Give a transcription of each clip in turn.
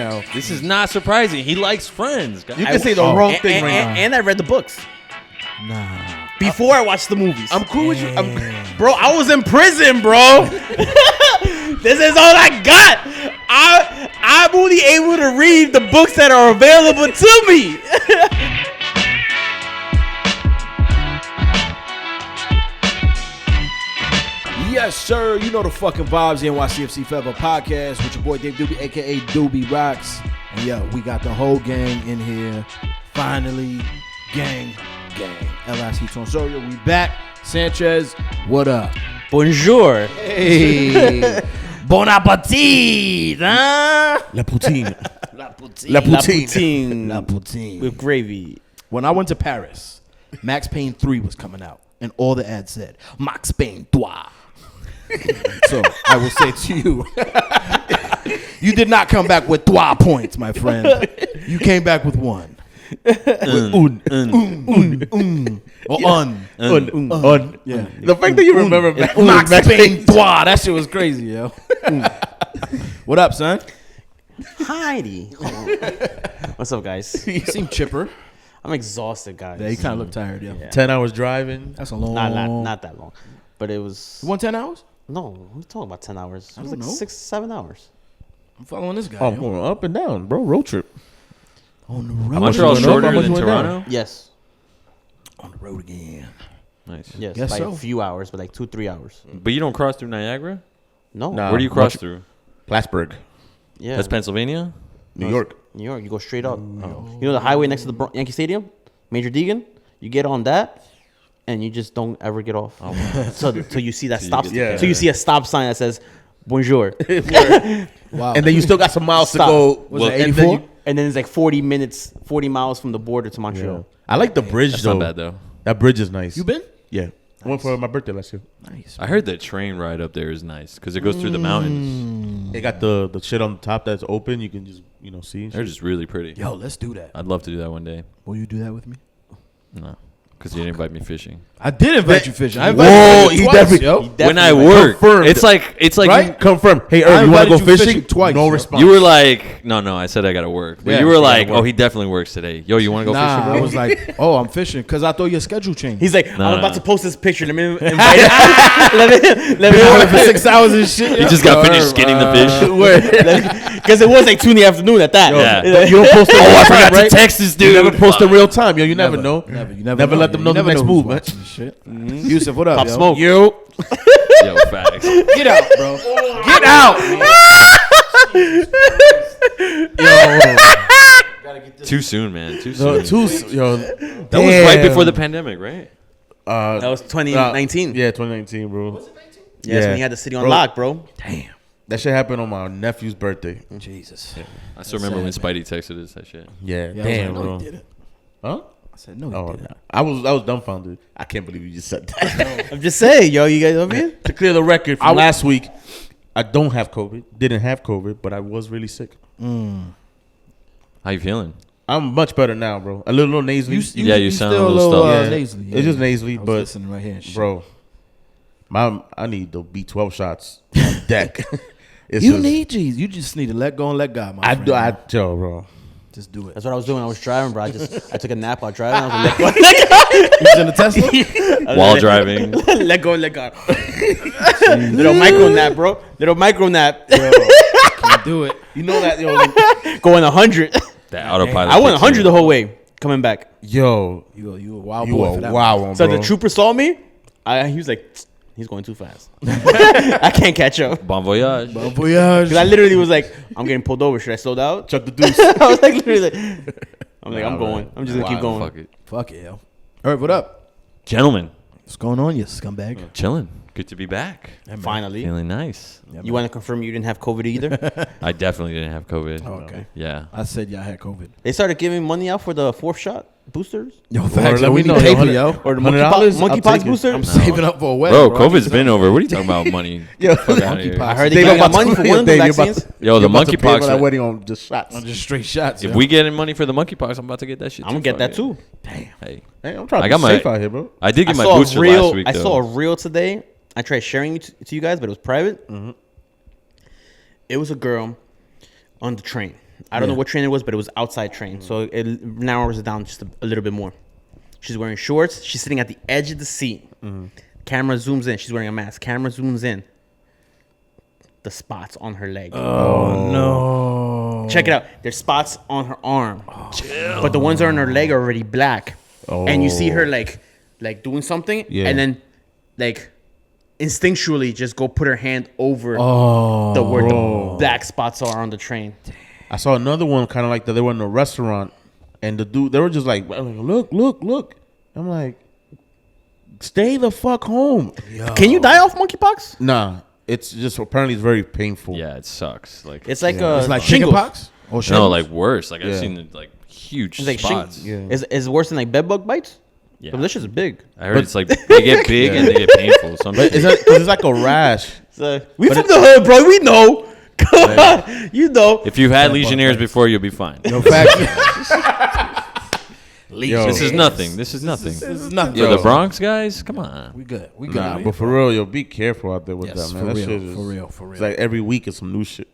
now. This is not surprising. He likes Friends. You can say the wrong thing right now. And I read the books. Nah. Before I watched the movies. I'm cool with you. Bro, I was in prison, bro. This is all I got. I'm only able to read the books that are available to me. Yes, sir. You know the fucking vibes. The NYCFC Forever podcast with your boy Dave Doobie, a.k.a. Doobie Rocks. And yo, we got the whole gang in here. Finally, gang. LIC Tonsorio, we back. Sanchez, what up? Bonjour. Hey. Bon appetit. Huh? La poutine. La poutine. With gravy. When I went to Paris, Max Payne 3 was coming out. And all the ads said, Max Payne 3. So I will say to you, you did not come back with 3 points, my friend. You came back with 1. Or un. Yeah. The fact that you remember Max Payne 3, that shit was crazy, yo. What up, son? Heidi. What's up, guys? You seem chipper. I'm exhausted, guys. Yeah, you kind of look tired, yo. 10 hours driving. That's a long. Not that long, but it was. You want 10 hours? No, we're talking about 10 hours. It was like know. 6-7 hours. I'm following this guy. Oh, I'm going up and down, bro. Road trip. On the road. Montreal you shorter went than down? Toronto? Yes. On the road again. Nice. Yes. Guess by so. a few hours, but like 2-3 hours. But you don't cross through Niagara? No. Nah. Where do you cross through? Plattsburgh, Yeah. That's Pennsylvania? New York. New York. You go straight up. You know the highway next to the Yankee Stadium, Major Deegan. You get on that, and you just don't ever get off. Oh, so you see that stop. Yeah. So you see a stop sign that says "Bonjour," Wow. And then you still got some miles Stop. to go. Was it and then 84? and then it's like 40 miles from the border to Montreal. I like the bridge, That's though. not bad, though. That bridge is nice. You been? Yeah. I went for my birthday last year. Nice. I heard the train ride up there is nice because it goes through the mountains. They got the shit on the top that's open. You can just, see. They're just really pretty. Yo, let's do that. I'd love to do that one day. Will you do that with me? No, because you didn't invite me fishing. I did invite you fishing. I Whoa, invited he you definitely- yo. When I work, Confirmed. it's like Right? Confirm. Hey, I Irv, you want to invited go you fishing? fishing twice, No yo. response. you were like, no, I said I gotta work, but Yeah, you were so like, gotta work. oh, he definitely works today. Yo, you want to go Nah, fishing? I was like, oh, I'm fishing because I thought your schedule changed. He's like, Nah. I'm about to post this picture. Let me invite let me for 6 hours and shit. He just got finished skinning the fish. because it was like 2 in the afternoon at that. Yeah. You don't post it. Oh, I forgot right? to text this dude. You never post in real time, yo. You never know. You Never let them know the next move, man. Shit. Yousef, what up, Pop yo? smoke. Yo. Yo, facts. Get out, bro. Get out. Too soon, man. Too soon. That That was right before the pandemic, right? That was 2019. Yeah, 2019, bro. Yes, Yeah. when he had the city on Bro. lock, bro. Damn. That shit happened on my nephew's birthday. Jesus. I still remember when Spidey texted us that shit. Yeah, Yeah, damn, I was like, no, bro. he didn't. Huh? I said, no, he Oh, didn't. I was dumbfounded. I can't believe you just said that. I'm just saying, yo, you guys over here? To clear the record from last week, I don't have COVID. Didn't have COVID, but I was really sick. How you feeling? I'm much better now, bro. A little nasally. Yeah, you sound still a little stuffy. Yeah. nasally. It's just nasally, I was but listening right here. and shit. bro, I need the B12 shots on deck. It's You just- need G's. You just need to let go and let God, my friend. yo, bro. Just do it. That's what I was doing. I was driving, bro. I took a nap while driving. I was like, You was in the Tesla? While driving. let go, let go. Little micro nap, bro. Little micro nap. Can't do it. You know that, yo, like, Going 100. That autopilot. I went kicks 100 in. the whole way coming back. yo, You a wild you boy a for that. wow one, So bro. the trooper saw me. He was like, he's going too fast. I can't catch up. Bon voyage. Bon voyage. Because I literally was like, I'm getting pulled over. Should I slow down? Chuck the deuce. I was like, literally like, I'm Nah, going. man. I'm just going to keep going. Fuck it. Fuck it, yo. All right, what up? Gentlemen, What's going on, you scumbag? chilling. Good to be back. Finally. Feeling nice. You want to confirm you didn't have COVID either? I definitely didn't have COVID. Oh, okay. Yeah. I said y'all had COVID. They started giving money out for the 4th shot boosters. Yo, facts, yo, we let me need know, paper, yo. yo. Or the $100? I'll monkeypox take it. booster. I'm saving up for a wedding. Bro, COVID's been over. What are you talking about? Money? Yo, Fuck outta here. I heard They they don't got about money to- for one of the Dave, you're about vaccines. to- Yo, the you're about to pay monkeypox. for that wedding on just shots. On just straight shots. If yo. we getting money for the monkeypox, I'm about to get that shit. I'm going to get that too. Damn. Hey, Hey, I'm trying I to got be my- safe out here, bro. I did get my saw a booster reel. last week. I though. saw a reel today. I tried sharing it to you guys, but it was private. It was a girl on the train, I don't know what train it was, but it was outside train. So it narrows it down just a little bit more. She's wearing shorts. She's sitting at the edge of the seat. Camera zooms in. She's wearing a mask. Camera zooms in. The spots on her leg. Oh no! Check it out. There's spots on her arm, but the ones that are on her leg are already black. And you see her like doing something, and then like instinctually just go put her hand over where the black spots are on the train. I saw another one kind of like that. They were in a restaurant, and the dude, they were just like, look. I'm like, stay the fuck home. Yo. Can you die off monkeypox? Nah, it's just apparently it's very painful. Yeah, it sucks. Like It's like It's like shingles. chickenpox. Or no, shingles? like worse. Like I've Yeah. seen like huge It's like spots. Is worse than like bed bug bites? Yeah. This shit's big. I heard it's like they get big and they get painful. But it's like a rash. We from the hood, bro. We know. Come on, you know. If you've had Legionnaires before, you'll be fine. No facts. Yo, This is nothing. This is nothing. This is nothing. Yo, the Bronx guys, come on. We good. We good. Nah, out here, but for real, yo, be careful out there with Yes, that, man. for That real, shit is for real, for real. It's like every week it's some new shit.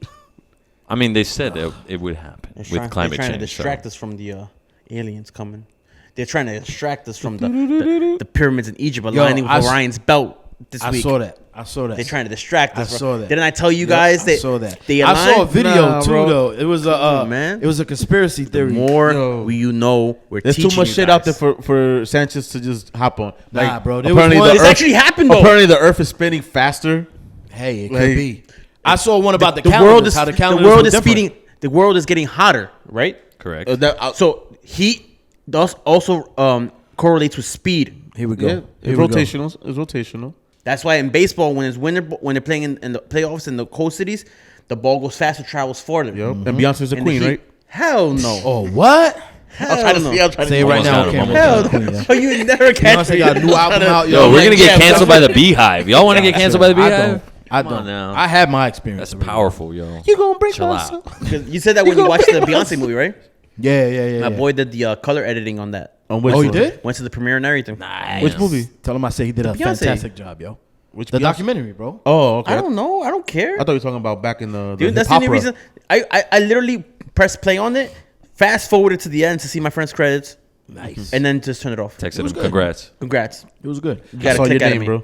I mean, they said that it would happen with climate they're trying change. to distract us from the aliens coming. They're trying to distract us from the pyramids in Egypt aligning with Orion's belt this I week. saw that. They're trying to distract us. I saw that. Didn't I tell you guys that? I saw that. They I saw a aligned? video Nah, too, bro. though. It was man. It was a conspiracy theory. More Yo. you know, we're There's teaching too much you shit guys. out there for Sanchez to just hop on. Nah, bro, there apparently was one- the This Earth- actually happened though. Apparently the Earth is spinning faster. Hey, it Like- could be. I saw one about the the calendars. world is how the the calendars world were is different. feeding. The world is getting hotter, right? Correct. So heat does also correlates with speed. Here we go. Yeah, Here it's we go. rotational. It's rotational. That's why in baseball, when it's winter, when they're playing in the playoffs in the cold cities, the ball goes faster, travels farther. Yep. And Beyonce's the And queen, heat- right? Hell no. Oh, what? Hell no. Say it right Almost now. got on him, camera. Hell almost no. Yeah. Oh, you never catch Beyonce me. got a new album out. Yo, we're gonna get yeah, canceled by the Beehive. Y'all want to get canceled by the I Beehive? don't. I Come on don't. now. I had my experience. That's already. powerful, yo. You gonna break Chill my out. soul. 'Cause you said that when you watched the Beyonce movie, right? Yeah. My boy did the color editing on that. On which Oh, you one? did? Went to the premiere and everything. Nice. Which movie? Tell him I said he did a Beyonce. fantastic job, yo. Which The Beyonce? documentary, bro. Oh, okay. I don't know. I don't care. I thought you were talking about back in the Dude, that's the only hip-opera. reason. I literally pressed play on it, fast forwarded to the end to see my friend's credits, Nice. and then just turn it off. Texted him. good. Congrats. Congrats. It was good. You I got saw to your click out of name, me. bro.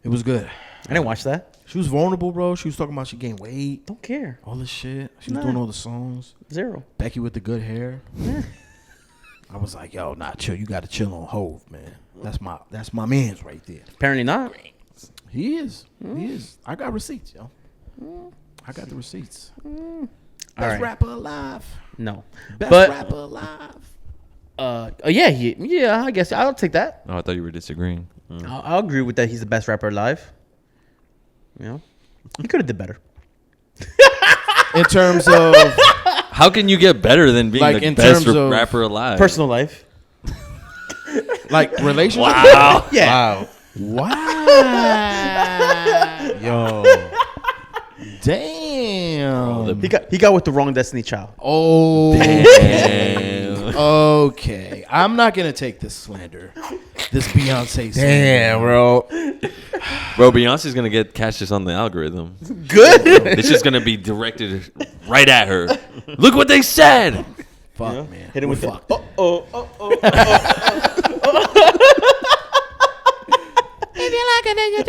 It was good. I didn't watch that. She was vulnerable, bro. She was talking about she gained weight, Don't care. all this shit. She was Nah. doing all the songs. Zero. Becky with the good hair. I was like, yo, nah, chill. You got to chill on Hove, man. That's my man's right there. Apparently not. He is. He is. I got receipts, yo. I got the receipts. Best right. rapper alive. No. Best But rapper alive. yeah. I guess I'll take that. Oh, I thought you were disagreeing. I'll agree with that. He's the best rapper alive. You know, he could have did better. In terms of How can you get better than being Like, the in best terms of rapper alive? Personal life. like relationship. Wow. Yeah. Wow. Wow. Yo. Damn. He got with the wrong Destiny Child. Oh. Damn. Okay. I'm not gonna take this slander. This Beyonce slander. Damn, bro. Bro, Beyonce's going to catch this on the algorithm. Good. It's just going to be directed right at her. Look what they said. Fuck, man. Hit him with We're the.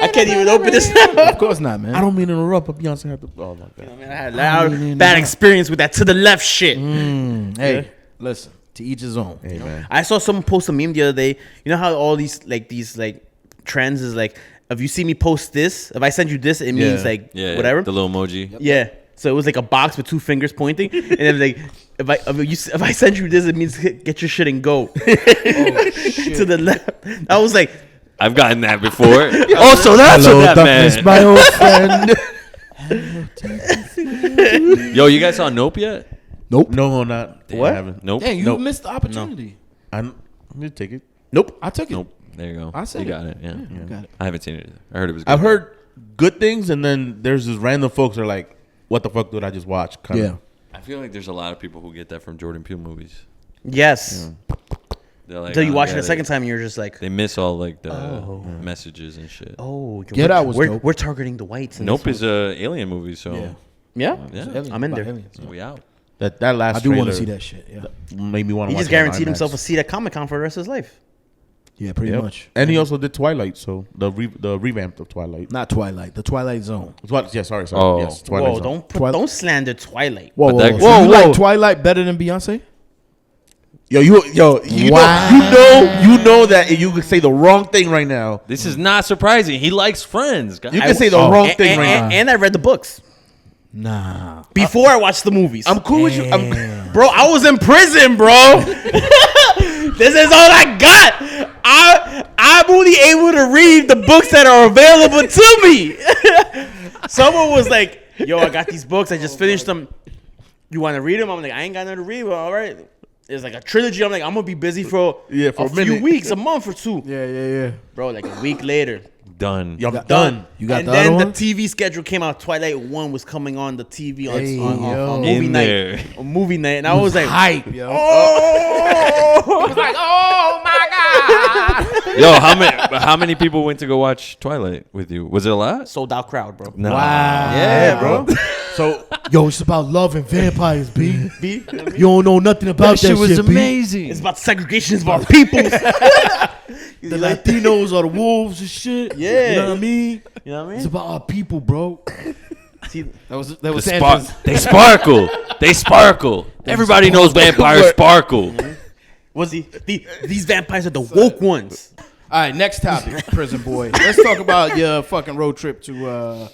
I can't even open this. Of course not, man. I don't mean to interrupt, but Beyonce had to. Oh my god. Man, I had a bad experience with that to the left shit. Hey, listen. To each his own. Hey man. I saw someone post a meme the other day. You know how all these trends is like, if you see me post this, if I send you this, it means like Yeah, whatever. The little emoji. Yeah. So it was like a box with two fingers pointing, and then like if I send you this, it means get your shit and go to the left. I was like, I've gotten that before. Oh, so that's what that meant. my old friend. Yo, you guys saw Nope yet? Nope. No, not. What? I haven't. Nope. Damn, you Nope. missed the opportunity. I'm gonna take it. nope. I took it. Nope. There you go. I said you got it. it. Yeah. Yeah, got it. I haven't seen it either. I heard it was good. I've heard good things, and then there's just random folks that are like, "What the fuck did I just watch?" Kinda. Yeah. I feel like there's a lot of people who get that from Jordan Peele movies. Yes. They're like, Until you oh, watch yeah, it a second time, and you're just like, They miss all like the messages and shit. oh, Get Out was dope. we're targeting the whites. In Nope this is a alien movie, so Yeah. yeah. yeah. Aliens, I'm in about there. aliens. we out. That last. I do want to trailer see that shit. Yeah, made me want to. He watch just it on guaranteed IMAX. himself a seat at Comic-Con for the rest of his life. yeah, pretty Yep. much. And he also did Twilight, so the revamp of Twilight. Not Twilight, the Twilight Zone. Yeah, sorry. Oh. Yes, Twilight. Whoa, Zone. don't slander Twilight. Whoa, But whoa, that- whoa. Whoa, So you whoa. like Twilight better than Beyonce? You Wow. know that you could say the wrong thing right now. This is not surprising. He likes Friends. You can say the wrong thing right now. And I read the books Nah. before I watched the movies. I'm cool with you. Bro, I was in prison, bro. This is all I got. I'm only able to read the books that are available to me. Someone was like, yo, I got these books. I just finished them. You want to read them? I'm like, I ain't got nothing to read. Well, all right. It's like a trilogy. I'm like, I'm going to be busy for a few minute. weeks, a month or two. Yeah. Bro, like a week later. Done. I'm done. You got And the then other the one? TV schedule came out. Twilight 1 was coming on the TV Hey, on yo. movie In night. there. On movie night. And I was like, hype, yo. oh. Yo, how many people went to go watch Twilight with you? Was it a lot? Sold out crowd, bro. No. Wow. Yeah, bro. So Yo, it's about love and vampires, B. You don't know nothing about that shit, B. amazing. It's about segregation. It's about people. The Latinos are the wolves and shit. Yeah. You know what I mean? You know what I It's mean? about our people, bro. See, That was Sanchez. They sparkle. They sparkle. Everybody knows vampires sparkle. was these vampires are the woke ones. All right, next topic, prison boy. Let's talk about your fucking road trip to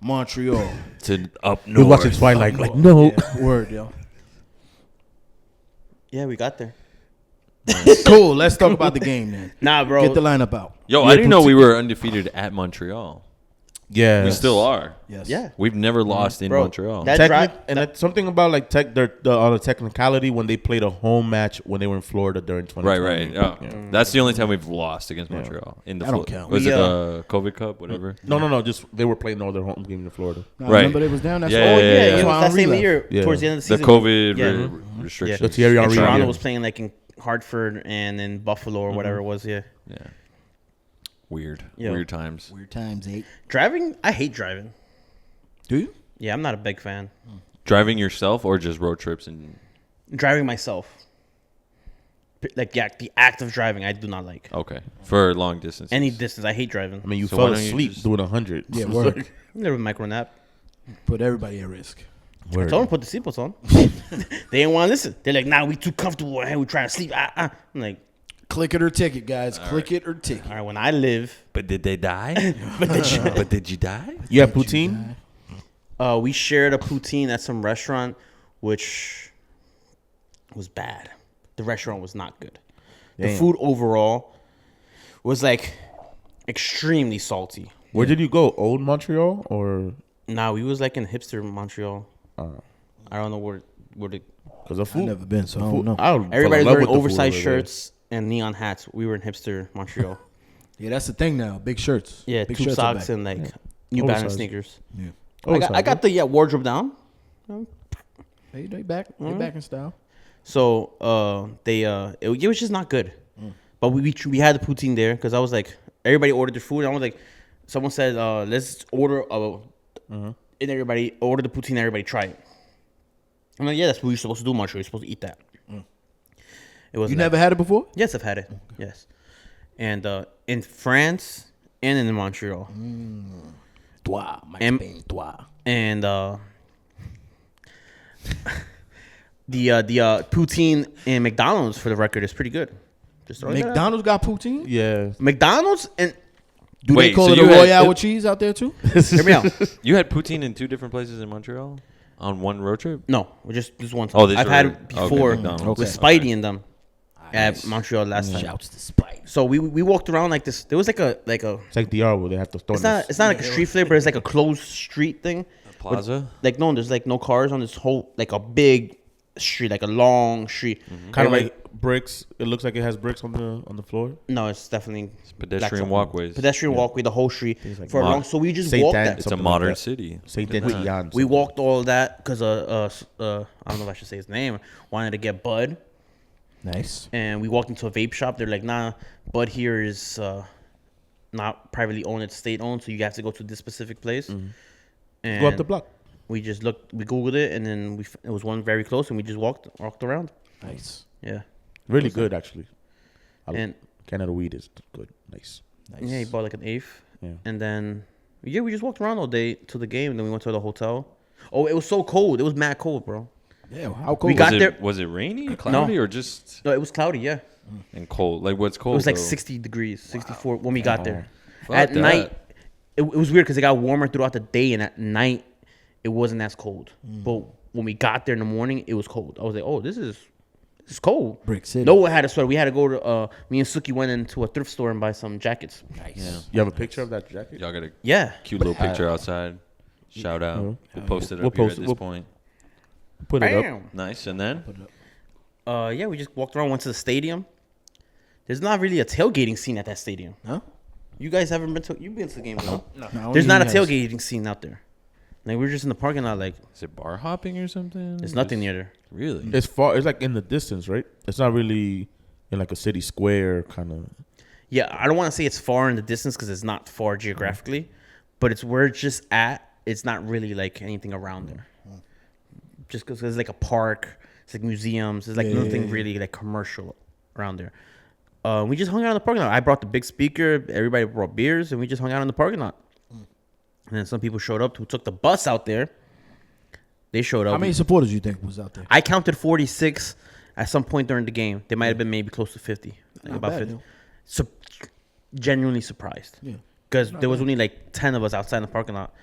Montreal. To up we're north. watching Twilight. Like no. Yeah, word, yo. Yeah, we got there. Cool. Let's talk about the game then. Nah, bro. Get the lineup out. Yo, I didn't know we were undefeated at Montreal. Yeah. We still are. Yes. Yeah. We've never lost in Bro, Montreal. that- And that's something about like the technicality when they played a home match when they were in Florida during 2020. Right. Oh, that's the only time we've lost against Montreal in the. That don't count. Was We, it the COVID Cup? Whatever. No. Just they were playing all their home games in Florida. Nah, Right. Remember they was down. That's Yeah, all. Oh, yeah. yeah. It That's was why that I'm same relapsed. year, Yeah. towards the end of The the season. COVID Yeah. restrictions. The Thierry And Henry Toronto year. was playing like in Hartford and in Buffalo or whatever it was. Yeah. Yeah. Weird. Yo. Weird times. Weird times, 8. Driving, I hate driving. Do you? Yeah, I'm not a big fan. Driving yourself or just road trips and. Driving myself. Like, yeah, the act of driving, I do not like. Okay. For long distance. Any distance, I hate driving. I mean, you So fell why don't you asleep just- doing 100. Yeah, work. Never micro nap. Put everybody at risk. I told them to put the seatbelts on. They didn't want to listen. They're like, nah, we too comfortable. Hey, we trying to sleep. I'm like, Click it or ticket, guys. Click it or ticket. all right, when I live, But did they die? But did you die? You have poutine? we shared a poutine at some restaurant, which was bad. The restaurant was not good. The Damn. food overall was like extremely salty. Where did you go? Old Montreal or Nah, we was like in hipster Montreal. I don't know where the because of food? I've never been, so I food- don't know. I would everybody's fall in love wearing with the food oversized over there. shirts and neon hats. We were in hipster Montreal. Yeah, that's the thing now. Big shirts. Yeah, Big tube shirts are socks back. and like New Balance Oversized. sneakers. Yeah. I got the wardrobe down. They back. They back in style. So it was just not good. But we had the poutine there because I was like, everybody ordered their food. And I was like, someone said, let's order and everybody order the poutine. Everybody try it. I'm like, yeah, that's what you're supposed to do, Montreal. You're supposed to eat that. It was You never had it before? Yes, I've had it. Yes, and in France and in Montreal. Toi, Max Em- Payne, toi. And the poutine in McDonald's, for the record, is pretty good. Just throwing that out. McDonald's got poutine? Yeah. McDonald's and Do Wait, they call so it a you had- Royale with cheese out there too? hear me out. You had poutine in 2 different places in Montreal on one road trip? No, just one time. Oh, these I've are- had it okay, before McDonald's. with Okay. Spidey and them at Montreal last time. Shouts to Spike. So we walked around like this. There was like a It's like DR where they have to throw it's not like a street flip, but it's like a closed street thing. Plaza? Like no, there's like no cars on this whole like a big street, like a long street. kind of Everybody- like bricks. It looks like it has bricks on the floor. No, it's definitely Pedestrian black- walkways. Pedestrian walkway, the whole street like for a mod- long. So we just Saint walked Dan- that. It's a something like modern that. city. Saint Look at that. Etienne. We walked all that because I don't know if I should say his name. Wanted to get bud, Nice. and we walked into a vape shop. They're like, nah, bud here is not privately owned; it's state owned. So you have to go to this specific place. And Go up the block. We just looked, we Googled it, and then it was one very close, and we just walked around. Nice. Yeah. Really good, actually. And Canada weed is good. Nice. yeah, he bought like an eighth. Yeah. And then, yeah, we just walked around all day to the game, and then we went to the hotel. Oh, it was so cold. It was mad cold, bro. Yeah, how cold We was got it? there. Was it rainy, cloudy, or just No, it was cloudy, yeah. and cold? Like what's cold? It was like though? 60 degrees, 64 when we got there. Fuck At that. night, it was weird because it got warmer throughout the day, and at night, it wasn't as cold. But when we got there in the morning, it was cold. I was like, oh, this is cold. Brick City. No one had a sweater. We had to go to, me and Suki went into a thrift store and buy some jackets. Nice. Yeah. You have a picture of that jacket? Y'all got a Yeah. cute little picture outside. Shout out. We'll post it We'll up here post at it. this We'll- point. Put it up. Bam. Nice. And then Yeah, we just walked around, went to the stadium. There's not really a tailgating scene at that stadium. Huh? You guys haven't been to? You've been to the game, no? No, There's not a yes. tailgating scene out there. Like we're just in the parking lot. Like is it bar hopping or something? there's nothing near there. Really? It's far. It's like in the distance, right? It's not really in like a city square kind of. Yeah, I don't want to say it's far in the distance because it's not far geographically, but it's where it's just at. It's not really like anything around there. Just because it's like a park, it's like museums. There's like nothing really like commercial around there. We just hung out in the parking lot. I brought the big speaker. Everybody brought beers, and we just hung out in the parking lot. And then some people showed up who took the bus out there. They showed up. How many supporters you think was out there? I counted 46 at some point during the game. They might have been maybe close to 50. Like Not about bad, 50. yo. Genuinely surprised. Yeah. Because there was only like 10 of us outside in the parking lot.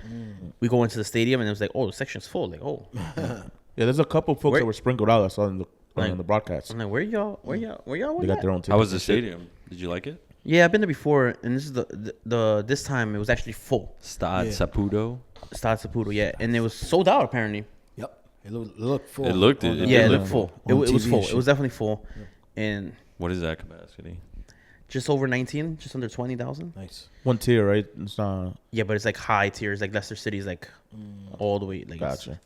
We go into the stadium and it was like, oh, the section's full. Like, oh. Yeah, there's a couple folks Where- that were sprinkled out. I saw in the Like- on the broadcast. I'm like, where y'all They got their own. How was the tickets and shit. stadium? Did you like it? Yeah, I've been there before, and this is the this time it was actually full. Stade Yeah. Saputo. Stade Saputo, yeah, and it was sold out apparently. Yep. It looked full. It looked- on it the- Yeah, it did looked look full. It on was TV and full. It shit. was definitely full, and What is that capacity? just over 19, just under 20,000. Nice. One tier, right? It's not. Yeah, but it's like high tiers, like Leicester City's like all the way. Like it's- Gotcha.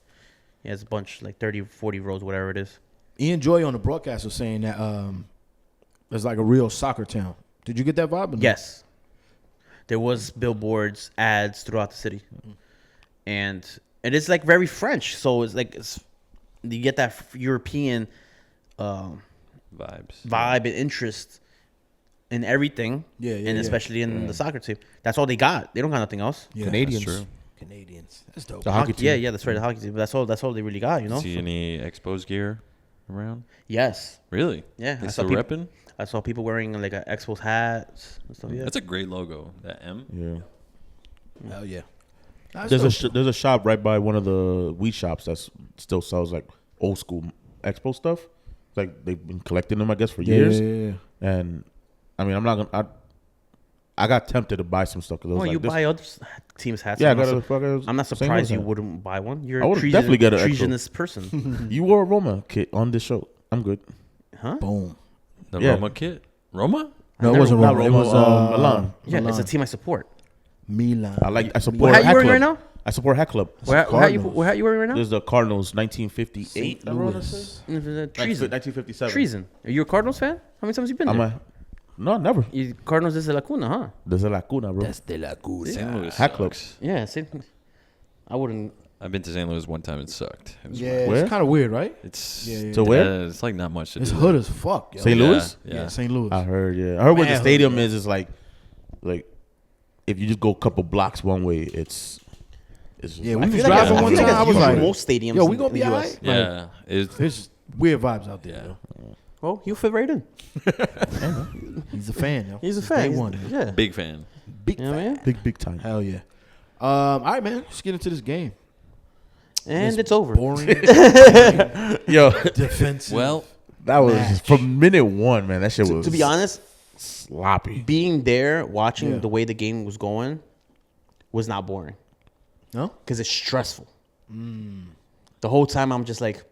Yeah, it's a bunch, like 30, 40 rows, whatever it is. Ian Joy on the broadcast was saying that it's like a real soccer town. Did you get that vibe? or no? Yes. There was billboards, ads throughout the city. And it's like very French. So it's like you get that European Vibes. vibe and interest in everything. Yeah, yeah, And yeah. especially in the soccer team. That's all they got. They don't got nothing else. Yeah, Canadians. That's true. Canadians. That's dope. The hockey team. Yeah, that's right. The hockey team. But that's all they really got, you know? See any Expos gear around? Yes. Really? Yeah, They I saw still people- repping? I saw people wearing like Expos hats and stuff. Yeah. That's a great logo. That M. Yeah. Hell yeah. There's a shop right by one of the weed shops that still sells like old school Expo stuff. Like they've been collecting them, I guess, for years. Yeah. And I mean, I'm not gonna. I got tempted to buy some stuff because Oh, like, you this, buy other teams' hats? Yeah, I I'm got not a fucking. I'm not St. surprised Louis you hat. wouldn't buy one. You're I a would definitely get an Expo. treasonous person. You wore a Roma kit on this show. I'm good. Huh? Boom. The Yeah. Roma kit. Roma? No, it never- wasn't not Roma. It Roma, was Milan. Yeah, it's a Milan. team I support. Milan. I support. What hat Hat you wearing Club. right now? I support Hat Club. What hat you wearing right now? There's the Cardinals, 1958. St. I wanna Louis. say. Treason. 1957. Treason. Are you a Cardinals fan? How many times have you been I'm there? no, never. Cardinals desde la cuna, huh? Desde la cuna, bro. de la Cuna. St. Louis Hat Club. sucks. Yeah, same. I wouldn't. I've been to St. Louis one time. It sucked. It was Yeah, Where? it's kind of weird, right? It's Yeah, yeah. To where? It's like not much to It's do. hood as fuck. Yo. St. Louis? Yeah. St. Louis. I heard, yeah. I heard where the Man, stadium hood, is like if you just go a couple blocks one way, it's Yeah, I we feel was like driving it's- one feel time. like I was usually like, most stadiums. yo, we in gonna be the all US. right? Yeah. It's There's weird vibes out there. Yeah. Yo. Well, you fit right in. He's a fan, yo. He's a Day fan. one, yo. Yeah. big fan. Big You know what I fan. mean? big time. Hell yeah. All right, man. Let's get into this game. And This it's over. Boring, Yo, defensive. Well, that was Match. from minute one, man. That shit was To be honest, sloppy. being there, watching Yeah. the way the game was going, was not boring. no, Because it's stressful. The whole time I'm just like,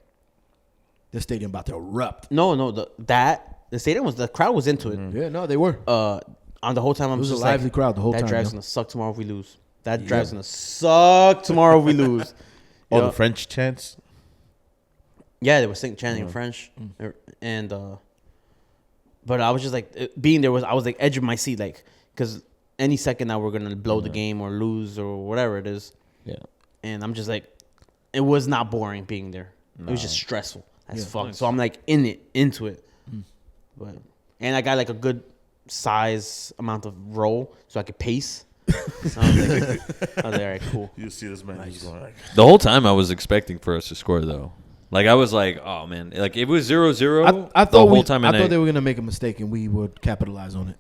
this stadium about to erupt. no, the stadium was, the crowd was into it. Yeah, no, they were. On the whole time I'm It was just a lively like, crowd the whole that time. drive's yo. gonna suck tomorrow if we lose. That drive's gonna suck tomorrow if we lose. All Yeah. the French chants. Yeah, they were chanting in French, and but I was just like being there I was like edge of my seat, like because any second now we're gonna blow the game or lose or whatever it is, Yeah. and I'm just like it was not boring being there. It was just stressful as fuck. Nice. So I'm like into it. But and I got like a good size amount of roll so I could pace. So I was like, all right, cool. You see this man just going like the whole time I was expecting for us to score though. Like I was like, oh man, like it was 0-0. I the thought whole time. I thought they were gonna make a mistake and we would capitalize on it.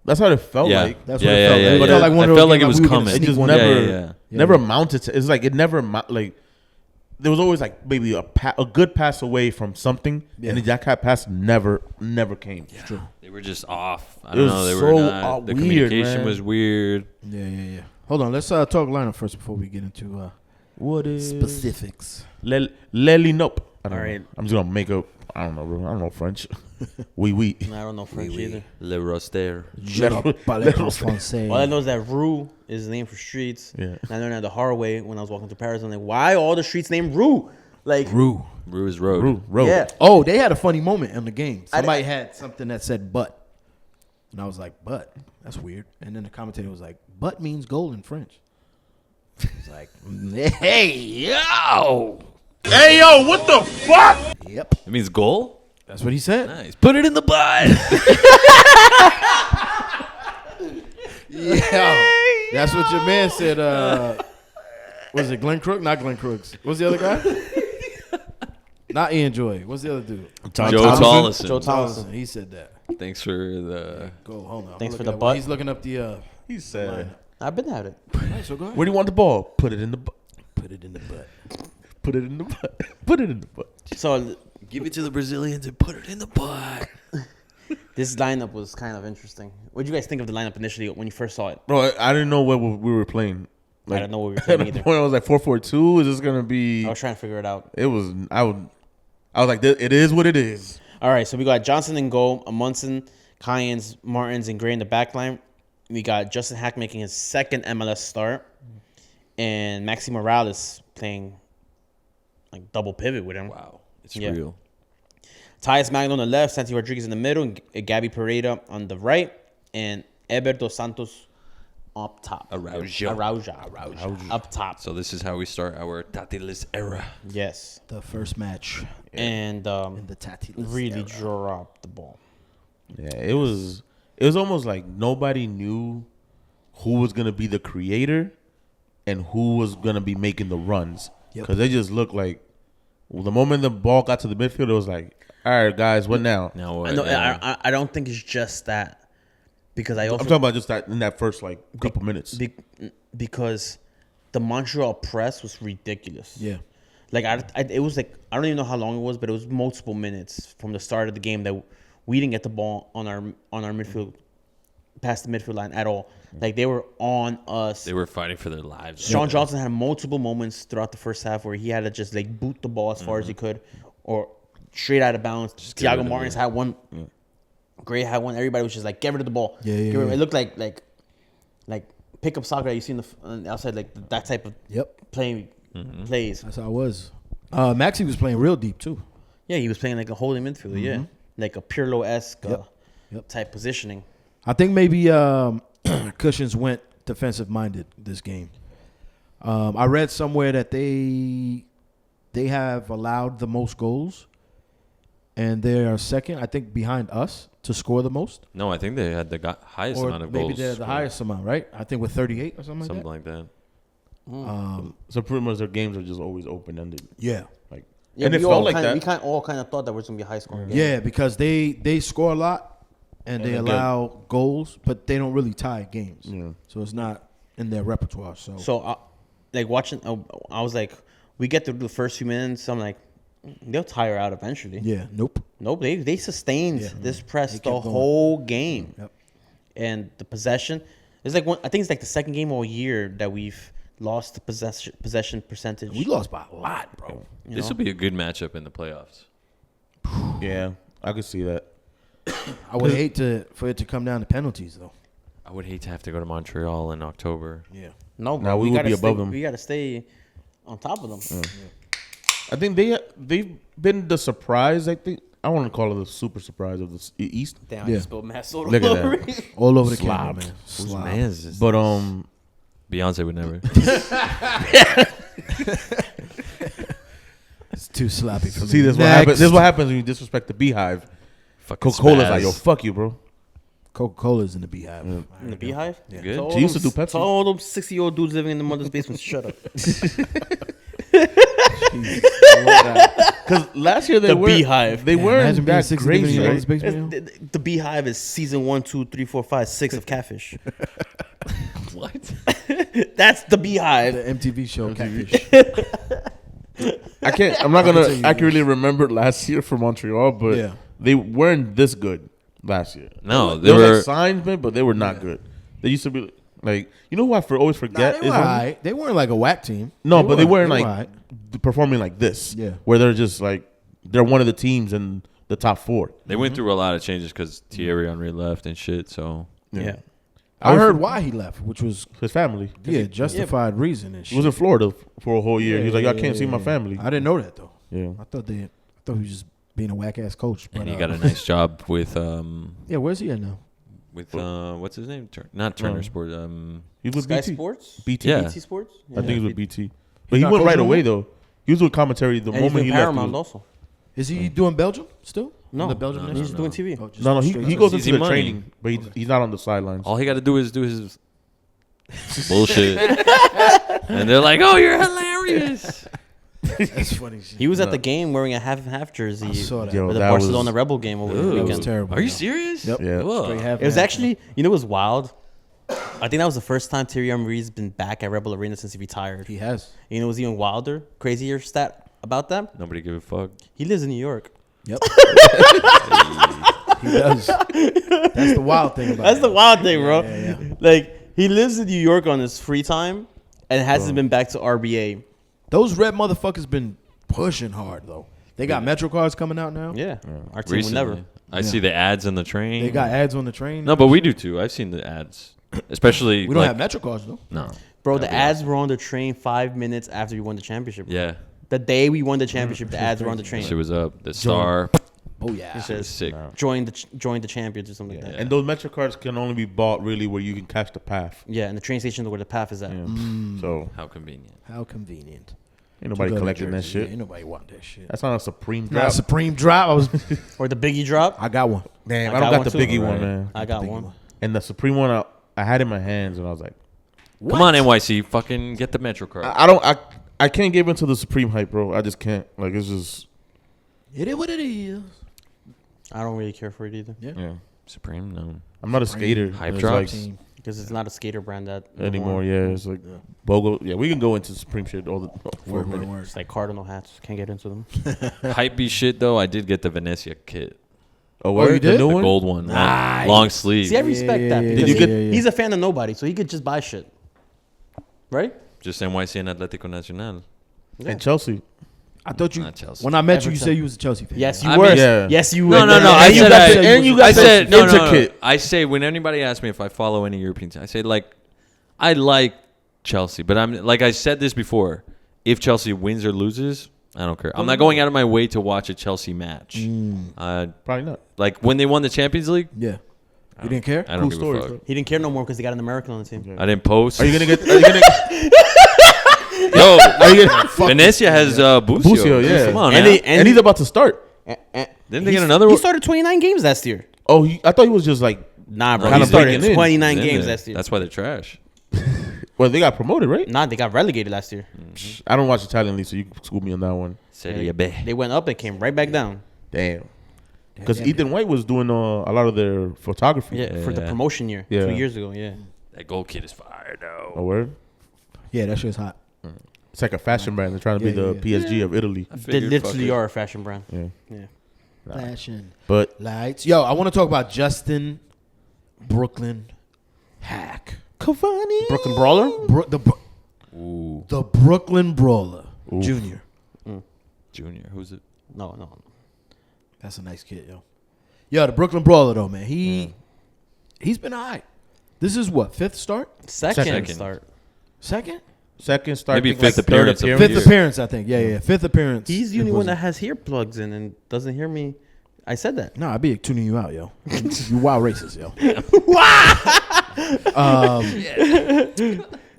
that's what it felt like. That's what it felt like. But It felt like one I of felt those like it games was we were gonna coming. sneak It just one never, in. never mounted to. It's like it never like. There was always like maybe a good pass away from something, and that pass never came. Yeah. True. They were just off. I It don't was know. They so were not. The weird, communication man. was weird. Yeah. Hold on. Let's talk lineup first before we get into What is specifics. Lely nope. All right. I'm just gonna make up. I don't know. I don't know French. Oui. I don't know French either. Le Roster. Je ne parle pas français. All I know is that Rue is the name for streets. Yeah. And I learned that the hard way when I was walking through Paris. I'm like, why are all the streets named Rue? Like Rue. Rue is road. Road. Yeah. Oh, they had a funny moment in the game. Somebody had something that said "but," and I was like, "But that's weird." And then the commentator was like, "But means gold in French." I was like, "Hey yo, What the fuck? yep, It means goal. that's what he said." Nice. Put it in the butt. Yeah, that's what your man said. Was it Glenn Crook? Not Glenn Crooks. What's the other guy? Not Ian Joy. What's the other dude? Joe Tollison. Joe Tollison. He said that. Thanks for the. Go, hold on. Thanks for Look the at- butt. He's looking up the. He said, I've been at it. Right, so go ahead. "Where do you want the ball? Put it in the butt. Put it in the butt. Put it in the butt. Put it in the butt." So Give it to the Brazilians and put it in the butt. this lineup was kind of interesting. What did you guys think of the lineup initially when you first saw it? Bro, I didn't know what we were playing. I didn't know what we were At playing the either. point, I was like 4-4-2. Is this gonna be? I was trying to figure it out. It was. I was like, it is what it is. All right, so we got Johnson in goal, Munson, Kyans, Martins, and Gray in the back line. We got Justin Hack making his second MLS start, and Maxi Morales playing like double pivot with him. Wow, it's Yeah. real. Tyus Magno on the left, Santi Rodriguez in the middle, and Gabby Pereira on the right, and Eberto Santos up top. Araujo. Up top. So this is how we start our Tatilis era. Yes. The first match And in the Tati really dropped the ball. Yeah, it was almost like nobody knew who was gonna be the creator and who was gonna be making the runs because they just looked like the moment the ball got to the midfield, it was like, all right, guys, what now? Now what? I don't think it's just that because I also I'm talking about just that in that first like couple minutes. because the Montreal press was ridiculous. Yeah. Like it was like I don't even know how long it was, but it was multiple minutes from the start of the game that we didn't get the ball on our midfield, past the midfield line at all. Like they were on us. They were fighting for their lives. Sean Johnson had multiple moments throughout the first half where he had to just like boot the ball as far as he could, or straight out of bounds. get rid Thiago of Martins it. had one. Gray had one. Everybody was just like, get rid of the ball. Yeah, yeah, Get rid- yeah. It looked like pickup soccer that you see on the outside, like that type of plays. That's how it was. Maxi was playing real deep too. Yeah, he was playing like a holding midfielder. Yeah, like a Pirlo-esque type positioning. I think maybe Cushions went defensive minded this game. I read somewhere that they have allowed the most goals, and they are second, I think, behind us to score the most. No, I think they had the highest Or amount of maybe goals. they're the highest amount, right? I think with 38 or something, Something like like that. So pretty much their games are just always open ended. that. Yeah. Like, Yeah, and it we all felt like kinda, that. We all kind of thought that was gonna be a high scoring game. Yeah, because they score a lot and they they're good. allow goals, but they don't really tie games. Yeah. So it's not in their repertoire. So, like watching, I was like, we get through the first few minutes. I'm like, they'll tire out eventually. yeah, nope. Nope, they sustained Yeah. this press They the kept going. whole game. Yep. And the possession, it's like I think it's like the second game all year that we've lost the possession percentage. We lost by a lot, bro. you This know? will be a good matchup in the playoffs. Yeah, I could see that. I would hate for it to come down to penalties, though. I would hate to have to go to Montreal in October. Yeah. No, Nah, bro, we would gotta be above stay, them. We got to stay on top of them. I think they've been the surprise. I think I want to call it the super surprise of the East. Damn, Yeah. I just spilled mad soda Look all at over that. me. All over the Slob. camera, man. Whose Slob. man is this? But Beyonce would never. Too sloppy for me. See, this is what happens when you disrespect the Beehive. Coca-Cola's like, yo, fuck you, bro. Coca-Cola's in the Beehive. In the Beehive? Yeah. Good. She used to do Pepsi. Tell all them 60-year-old dudes living in the mother's basement, shut up. Because last year they The were Beehive. They weren't Imagine being that 60 great. living in your Right? mother's basement, yo. The Beehive is season 1, 2, 3, 4, 5, 6 of Catfish. What? That's the Beehive. The MTV show Catfish. I'm not tell gonna you accurately remember last year for Montreal, but Yeah. they weren't this good last year. No, They they were were. like signs, man, but they were not good. They used to be like, you know who I always Nah, forget they is were alright. They weren't like a whack team. no, but they weren't were like alright. performing like this. Yeah. where they're just like they're one of the teams in the top 4. They went through a lot of changes because Thierry Henry left and shit. So Yeah. I heard why he left, which was His family. justified reason and He shit. was in Florida for a whole year. He was like, I can't see Yeah, my yeah. family. I didn't know that though. Yeah. I thought he was just being a whack ass coach. But, and he got a nice job with yeah. Where's he at now? what's his name? Not Turner No. Sports. He was with Sky BT. Sports? BT. Yeah. BT Sports? I think he was with BT. But he not went right coaching away no though. He was with commentary the And he's moment been he left. Paramount he was- also. Is he doing Belgium still? No. The Belgium No, national? He's doing TV. Oh, just No, straight he to goes the- Easy into the money. training, but he's not on the sidelines. All he got to do is do his bullshit. And they're like, "Oh, you're hilarious." That's funny shit. He was at the game wearing a half jersey. I saw that. Yo, For the that Barcelona was- Rebel game over the Ooh. That was weekend. terrible. Are you yo. serious? Yep. Yeah. Whoa. Straight half It was half. actually, you know, it was wild. I think that was the first time Thierry Henry's been back at Rebel Arena since he retired. He has. You know, it was even wilder, crazier stat about that. Nobody give a fuck. He lives in New York. Yep. He does. That's the wild thing about That's it. the wild thing, bro. yeah. Like, he lives in New York on his free time and hasn't been back to RBA. Those red motherfuckers been pushing hard though. They got Metro cards coming out now. Yeah. Our team Recently, would never. I see the ads on the train. They got ads on the train. No, but we do too. I've seen the ads, especially. we don't like, have Metro cards though. No. Bro, the That'd be ads were on the train 5 minutes after we won the championship. Bro. Yeah, The day we won the championship, the ads were on the train. shit was up. The star Oh yeah. It says, sick. join the champions or something like that. And those Metro cards can only be bought really where you can catch the path. Yeah, and the train station is where the path is at. Yeah. Mm. So How convenient. How convenient. ain't nobody To go to collecting that Jersey. shit. Yeah, ain't nobody want that shit. That's not a Supreme Not drop. a Supreme drop. Or the Biggie drop. I got one. Damn, I I don't got got the one Biggie too. one, Right. man. I got Biggie one. And the Supreme one, I had in my hands, and I was like, Come on, NYC, fucking get the Metro card. I can't give into the Supreme hype, bro. I just can't. Like, it's just, It is what it is. I don't really care for it either. yeah. Supreme, no. I'm not a skater. Hype It's drops. like, Because it's not a skater brand that anymore. Yeah, it's like BOGO. Yeah, we can go into Supreme shit all the for a minute. It's like Cardinal hats. Can't get into them. Hype be shit though. I did get the Venecia kit, Oh, word? you The did? new the one? gold one, Nice. long sleeve. See, I respect Yeah, that yeah, because yeah. Did you get- he's a fan of nobody, so he could just buy shit. Right? Just NYC and Atlético Nacional. And Chelsea. I thought you. Not Chelsea. When I met you, you Everton. said you was a Chelsea fan. Yes, you I were. mean- Yeah. Yes, you were. No, no, no. And I you said got I, the- and you got I the said no, no, no. intricate. I say when anybody asks me if I follow any European team, I say like I like Chelsea, but I'm like I said this before. If Chelsea wins or loses, I don't care. I'm not going out of my way to watch a Chelsea match. Probably not. Like when they won the Champions League, Yeah. You didn't care? I don't Cool give story, a fuck. bro. He didn't care no more because they got an American on the team. I didn't post. Are you gonna get? Are you gonna? Yo, Are you gonna? Venecia has Busio. Busio, yeah. Come on, And man. they- And he's about to start. Didn't they get another He one? started 29 games last year. Oh, I thought he was just like. Nah, bro. Kinda He started breaking in. 29 He's in games there. last year. That's why they're trash. Well, they got promoted, right? Nah, they got relegated last year. I don't watch Italian league, so you can school me on that one. Serie B. They went up and came right back down. Damn. Because Damn, Ethan White was doing a lot of their photography. Yeah, for the Yeah. promotion year. Yeah. 2 years ago, yeah. That goal kid is fire, though. A word. Yeah, that shit's hot. It's like a fashion brand. They're trying to be Yeah, the yeah, PSG of Italy. I They figured, literally fuck it. are a fashion brand. Yeah. Yeah. Fashion. But Lights. Yo, I want to talk about Justin Brooklyn Hack. Cavani. Brooklyn Brawler? Ooh, The Brooklyn Brawler. Oof. Junior. Junior. Who's it? No. That's a nice kid, yo. Yo, the Brooklyn Brawler, though, man. He's been all right. This is what, fifth start? Second start. Second? Second start. Maybe I think, fifth like, appearance third of Fifth year. appearance, I think. Yeah. Fifth appearance. He's the It only one was- that has earplugs in and doesn't hear me. I said that. Nah, I be tuning you out, yo. You wild racist, yo.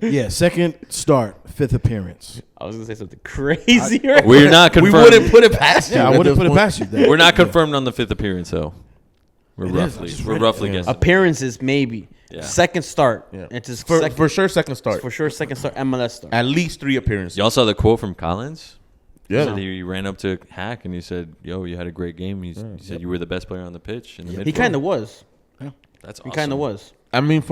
Yeah, second start, fifth appearance. I was gonna say something crazier. We're not We confirmed. wouldn't put it past you. Yeah, I at wouldn't this put it point. past you. That. We're not confirmed on the fifth appearance, though. We're It is. roughly. I just We're read roughly it. guessing. Appearances, maybe. Yeah. Second start. Yeah. It's his For second, sure, second start. for sure. Second start. MLS start. At least 3 appearances. Y'all saw the quote from Collins? He Yeah. said he ran up to Hack and he said, "Yo, you had a great game." He said you were the best player on the pitch. In the He midfield." kind of was. That's He awesome. kind of was. I mean,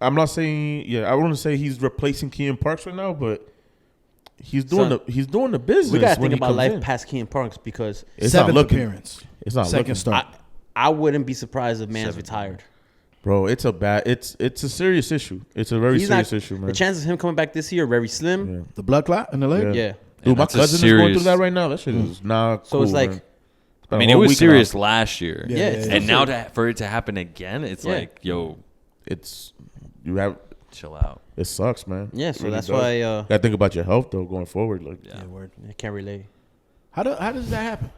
I'm not saying, I want to say he's replacing Kean Parks right now, but he's doing the business. We gotta when think he about comes life in. past Kean Parks because It's not Seventh looking. appearance. It's not Second looking. start. I wouldn't be surprised if Man's retired. Bro, it's a serious issue. It's a very serious issue, man. The chances of him coming back this year are very slim. Yeah. The blood clot in the leg. Yeah. Dude, my that's a cousin is going serious- through that right now. That shit is not So cool, it's like, man. I mean, it was serious last year. Yeah, it's And still now for it to happen again, it's Yeah. like, yo, chill out. It sucks, man. yeah. It So really that's does. why Gotta think about your health though, going forward. Like, Yeah. word. I can't relate. How does that happen?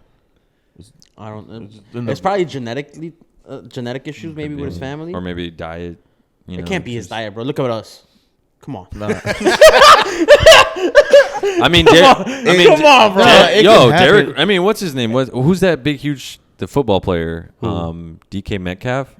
I don't. in It's the- probably genetic issues maybe with his family. Or maybe diet. You know, It can't be his just- diet, bro. Look at us. Come on. Nah. I mean, Come on, bro. it yo, can happen. Derek. I mean, what's his name? Who's that big, huge, the football player? DK Metcalf.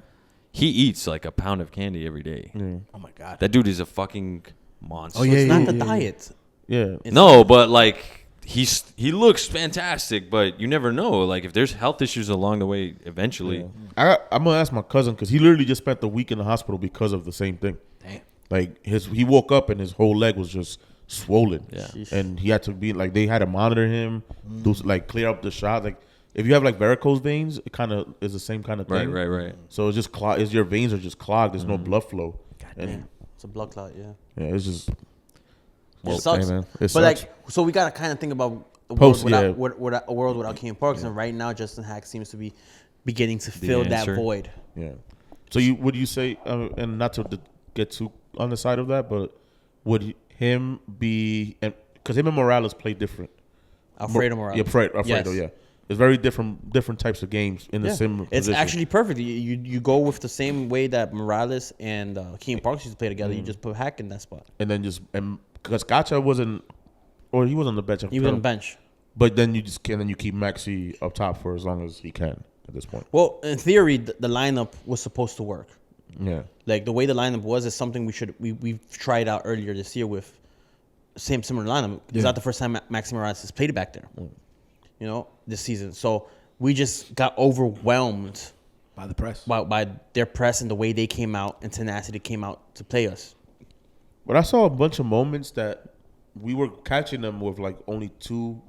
He eats like a pound of candy every day. Oh my god. That dude is a fucking monster. Oh, yeah, It's not yeah, the yeah. diet. Yeah. No, but like he looks fantastic, but you never know. Like if there's health issues along the way, eventually. I'm gonna ask my cousin because he literally just spent the week in the hospital because of the same thing. Damn. Like he woke up and his whole leg was just swollen. Yeah. And he had to be like they had to monitor him, do like clear up the shot. Like if you have like varicose veins, it kind of is the same kind of thing. Right. So it's just is your veins are just clogged. There's no blood flow. And It's a blood clot. Yeah. yeah, it's just It sucks. hey, man, it But sucks. like, so we gotta kind of think about a Post, world without a world without Kean Parks, and right now Justin Hack seems to be beginning to fill that answer. void. Yeah. So would you say, and not to get too on the side of that, but would him be, and because him and Morales play different. Alfredo Morales. Yeah, Alfredo. Yes. Yeah, it's very different types of games in the Yeah. same. It's position. actually perfect. You go with the same way that Morales and Kean Parks used to play together. You just put Hack in that spot. and then because Gacha wasn't, or he was on the bench. He was on the bench. But then you keep Maxi up top for as long as he can at this point. Well, in theory, the lineup was supposed to work. Yeah. Like the way the lineup was is something we've tried out earlier this year with similar lineup. It's not the first time Maxi Morales has played back there. You know, this season. So we just got overwhelmed By the press. by their press and the way they came out and tenacity came out to play us. But I saw a bunch of moments that we were catching them with like only 2,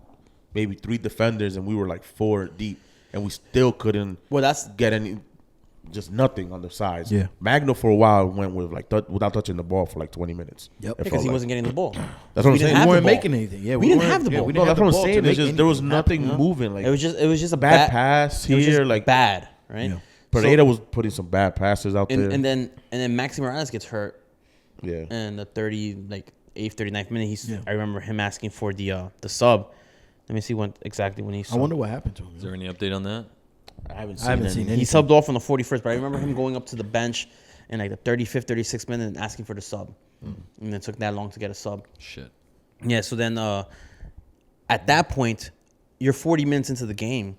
maybe 3 defenders, and we were like 4 deep, and we still couldn't Well, that's get any, just nothing on the sides. Yeah. Magno for a while went with like without touching the ball for like 20 minutes. Yep. It because felt he like. wasn't getting the ball. That's what I'm We didn't saying. have We the weren't ball. making anything. Yeah, We didn't weren't- have the yeah, ball. we No, didn't that's have what I'm the ball to saying. make It's just there was anything nothing happen. moving. Like It was just a bad bad pass It was here. just Like bad, right? Yeah. Pereira was putting some bad passes out there. And then Maxi Morales gets hurt yeah. in the 8th, 39th minute. Yeah. I remember him asking for the sub. Let me see exactly when he subbed. I wonder what happened to him. Is there any update on that? I haven't I haven't seen He any. subbed off on the 41st, but I remember him going up to the bench in like the 35th, 36th minute and asking for the sub. And it took that long to get a sub. Shit. Yeah, so then at that point, you're 40 minutes into the game,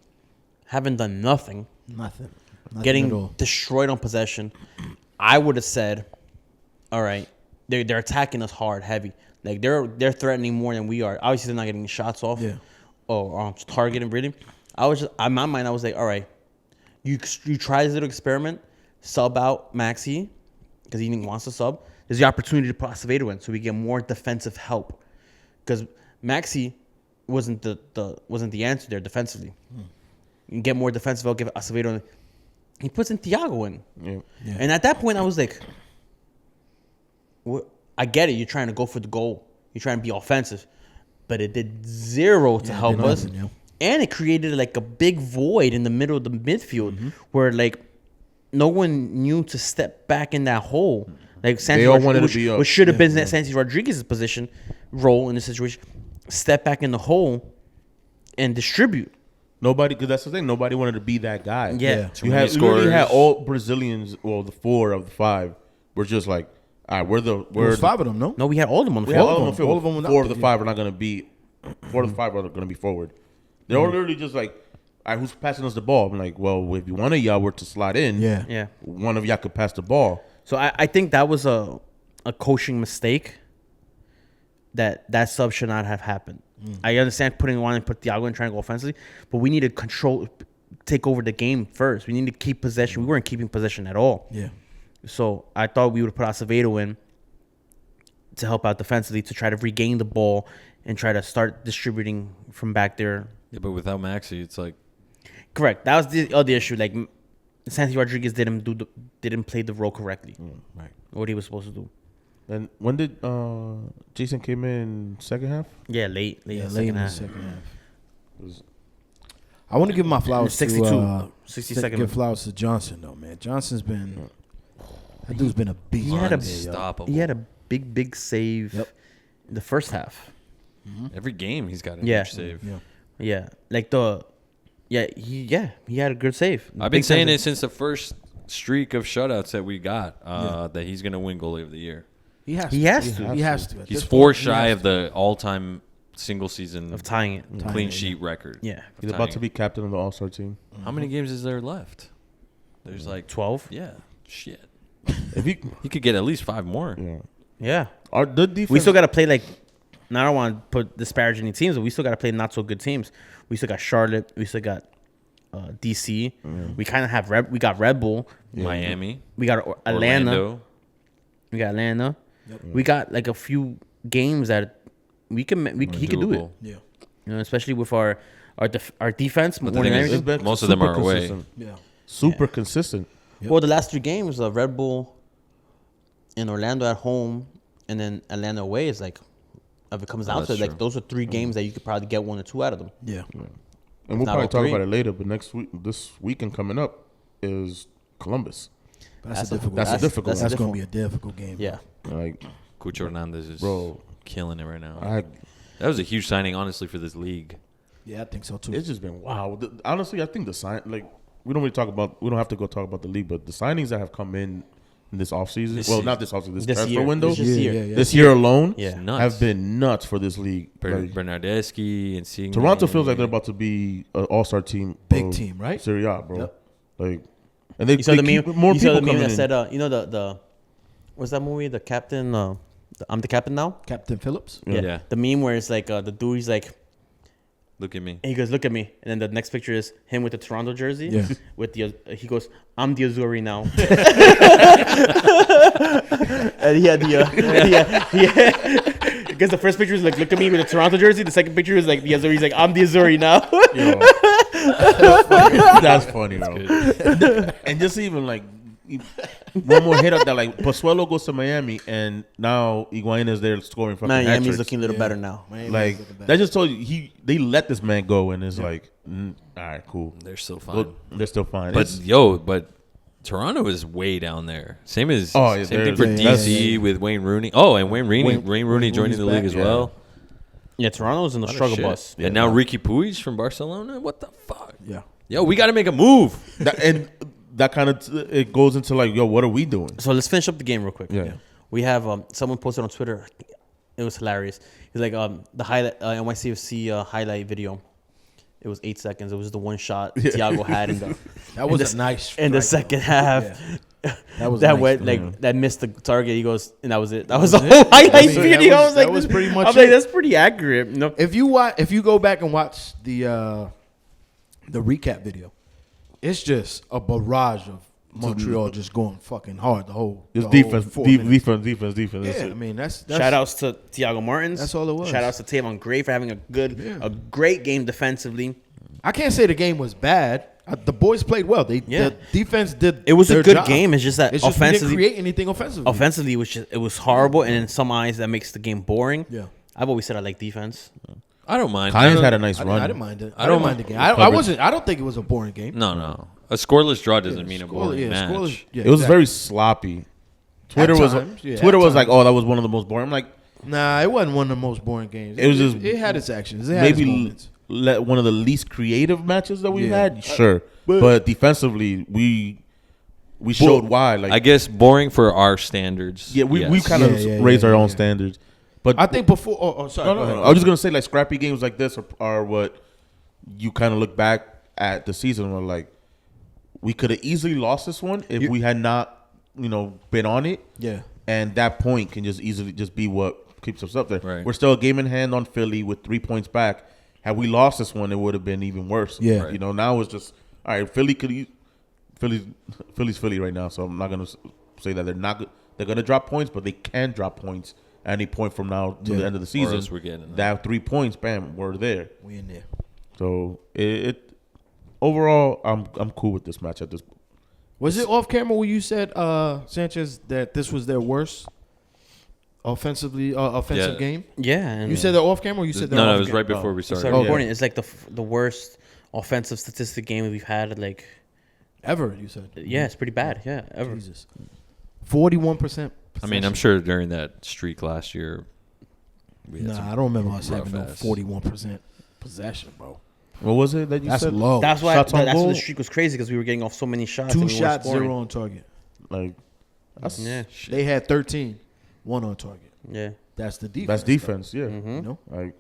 haven't done nothing, Nothing at getting all. destroyed on possession. I would have said, all right, they're attacking us hard, heavy. Like they're threatening more than we are. Obviously, they're not getting shots off Yeah. or on target and really. I was just, in my mind, I was like, all right, you try this little experiment, sub out Maxi because he wants to sub. There's the opportunity to put Acevedo in so we get more defensive help because Maxi wasn't the answer there defensively. You can get more defensive help, give Acevedo in. He puts in Thiago in. Yeah. And at that point, I was like, I get it. You're trying to go for the goal. You're trying to be offensive. But it did zero to help did us. nothing, yeah. And it created like a big void in the middle of the midfield where like no one knew to step back in that hole. Like Sanchez, all wanted to be up. which should have been Sanchez Rodriguez's position, role in this situation. Step back in the hole and distribute. Nobody, because that's the thing. Nobody wanted to be that guy. Yeah. Too You many had literally had scorers. all Brazilians. Well, the 4 of the 5 were just like, All right, It was 5 of them, no? No, we had all of them on the we field. have all of them. All of them were not 4 of the there, 5 are not going to be. 4 of the 5 are going to be forward. They're all literally just like, all right, who's passing us the ball? I'm like, well, if one of y'all were to slide in, Yeah. one of y'all could pass the ball. So I think that was a coaching mistake. That sub should not have happened. I understand put Thiago in trying to go offensively, but we need to take over the game first. We need to keep possession. We weren't keeping possession at all. Yeah. So I thought we would put Acevedo in to help out defensively to try to regain the ball and try to start distributing from back there. Yeah, but without Maxi, it's like Correct. That was the other issue. Like Santi Rodriguez didn't play the role correctly. Right. What he was supposed to do. And when did Jason came in second half? Yeah, late Yeah, in the late in second the half. second half. I want to give my flowers 62, to 62nd. give flowers to Johnson though, man. Johnson's been that dude's been a beast. He had a unstoppable. He had a big save in the first half. Every game he's got a Yeah. huge save. Yeah. Yeah, like he had a good save. I've been Big saying time. it since the first streak of shutouts that we got. That he's gonna win goalie of the year. He has He to. has to. He has to. At He's this 4 point, he shy has of the all-time single season of tying it. clean sheet record. Yeah, He's about to be captain of the All-Star team. How many games is there left? There's like 12. Yeah. Shit. If he, He could get at least 5 more. yeah, Yeah, the defense. we still got to play like. And I don't want to put disparage any teams, but we still got to play not so good teams. We still got Charlotte. We still got DC. We kind of have we got Red Bull. Miami. We got Atlanta. Orlando. We got Atlanta. We got like a few games that he can do it. Doable. Yeah. You know, especially with our defense. But More the than thing is, everything. most of them are away. consistent. Yeah. Super consistent. Yep. Well, the last 3 games, Red Bull in Orlando at home, and then Atlanta away is like, if it comes down to it, that's like true. those are 3 games that you could probably get 1 or 2 out of them. Yeah. And we'll not probably all talk 3. about it later. But this weekend coming up is Columbus. That's a difficult. That's a difficult That's one. going to be a difficult game. Yeah. Like, Cucho Hernandez is Bro. killing it right now. I, That was a huge signing, honestly, for this league. Yeah, I think so too. it's just been wow. Honestly, I think the sign we don't have to go talk about the league, but the signings that have come in this offseason. This Not this offseason. This This transfer year. window. This year. This year alone, Yeah. Nuts. have been nuts for this league. Like, Bernardeschi and Signe. Toronto feels like they're about to be an all-star team. Big of team, right? Serie A, bro. Yep. Like, and they You saw the keep meme. more You saw people the meme coming that in. said, you know the what's that movie? The Captain. I'm the Captain now. Captain Phillips. Yeah. The meme where it's like the dude. He's like, Look at me. and he goes, "Look at me," and then the next picture is him with the Toronto jersey. Yeah. With the he goes, "I'm the Azuri now." And he had because the first picture is like, "Look at me" with the Toronto jersey. The second picture is like the Azuri. He's like, "I'm the Azuri now." Yo. That's funny, bro. And just even like one more hit up that like Pozuelo goes to Miami and now Higuain is there scoring fucking Miami's hat-tricks. looking a little better now. Like that just told you they let this man go and it's like all right, cool. They're still fine. But they're still fine. But Toronto is way down there. Same as Oh, yeah, same thing for there's- DC with Wayne Rooney. Oh, and Wayne Rooney Wayne joining the league Rooney's as back, well. Yeah, Toronto's in the What a struggle shit. bus. And now Ricky Puig from Barcelona. What the fuck? Yeah. Yo, we got to make a move. that kind of it goes into like, yo, what are we doing? So let's finish up the game real quick. Yeah. We have someone posted on Twitter. It was hilarious. He's like the highlight NYCFC highlight video. It was 8 seconds. It was the one shot Thiago had in the That was a nice in the strike, second though. half. Yeah. That was That nice, went though. like that missed the target. He goes, and that was it. That was the whole highlight that video. I was like, that was pretty much I'm like, it. that's pretty accurate. No, If you go back and watch the recap video, it's just a barrage of Montreal just going fucking hard the whole. Just the whole defense, 4 minutes. defense. That's Yeah, it. I mean that's shout outs to Thiago Martins. That's all it was. Shout outs to Tavon Gray for having a great game defensively. I can't say the game was bad. The boys played well. The defense did. It was a their good job. game. It's just that It's just we offensively, didn't create anything offensively. offensively, it was horrible, and in some eyes, that makes the game boring. Yeah. I've always said I like defense. I don't mind. Kynes had a nice I run. didn't mind it. I I don't don't mind the game. I Coverage. wasn't. I don't think it was a boring game. No. A scoreless draw doesn't mean a boring match. It was very sloppy. Twitter At was times, yeah, Twitter at was like, times. oh, that was one of the most boring. I'm like, Nah, it wasn't one of the most boring games. It was just it had its actions. It had its maybe moments. one of the least creative matches that we've Yeah. had. Sure, But- but defensively, we showed why. Like I guess boring for our standards. yeah, we yes. kind of raised our own standards. But I think before. Oh, sorry. Go ahead. I was just gonna say like scrappy games like this are what you kind of look back at the season and are like, we could have easily lost this one if we had not, been on it. Yeah. And that point can just easily just be what keeps us up there. Right. We're still a game in hand on Philly with 3 points back. Had we lost this one, it would have been even worse. Yeah. Right. Now it's just all right. Philly's Philly right now, so I'm not gonna say that they're not good. They're gonna drop points, but they can drop points at any point from now to the end of the season. else we're getting that 3 points, bam, we're there. We in there. So it overall, I'm cool with this match at this point. Was it off camera where you said, Sanchez, that this was their worst offensive game? Yeah. And You said that off camera, or you said that No, off it was camera? right before we started. started recording. It's like the worst offensive statistic game we've had. Like, Ever, you said. yeah, it's pretty bad. Yeah, ever. Jesus. 41%. I mean, I'm sure during that streak last year. We had I don't remember us rough having no ass. 41% possession, bro. What was it that you That's said? low. That's why. Shots on That's why goal? the streak was crazy because we were getting off so many shots. 2 and we weren't shots, scoring. 0 on target. Like, that's Yeah, They had 13, 1 on target. yeah. That's the defense. that's defense. Yeah. You know? Like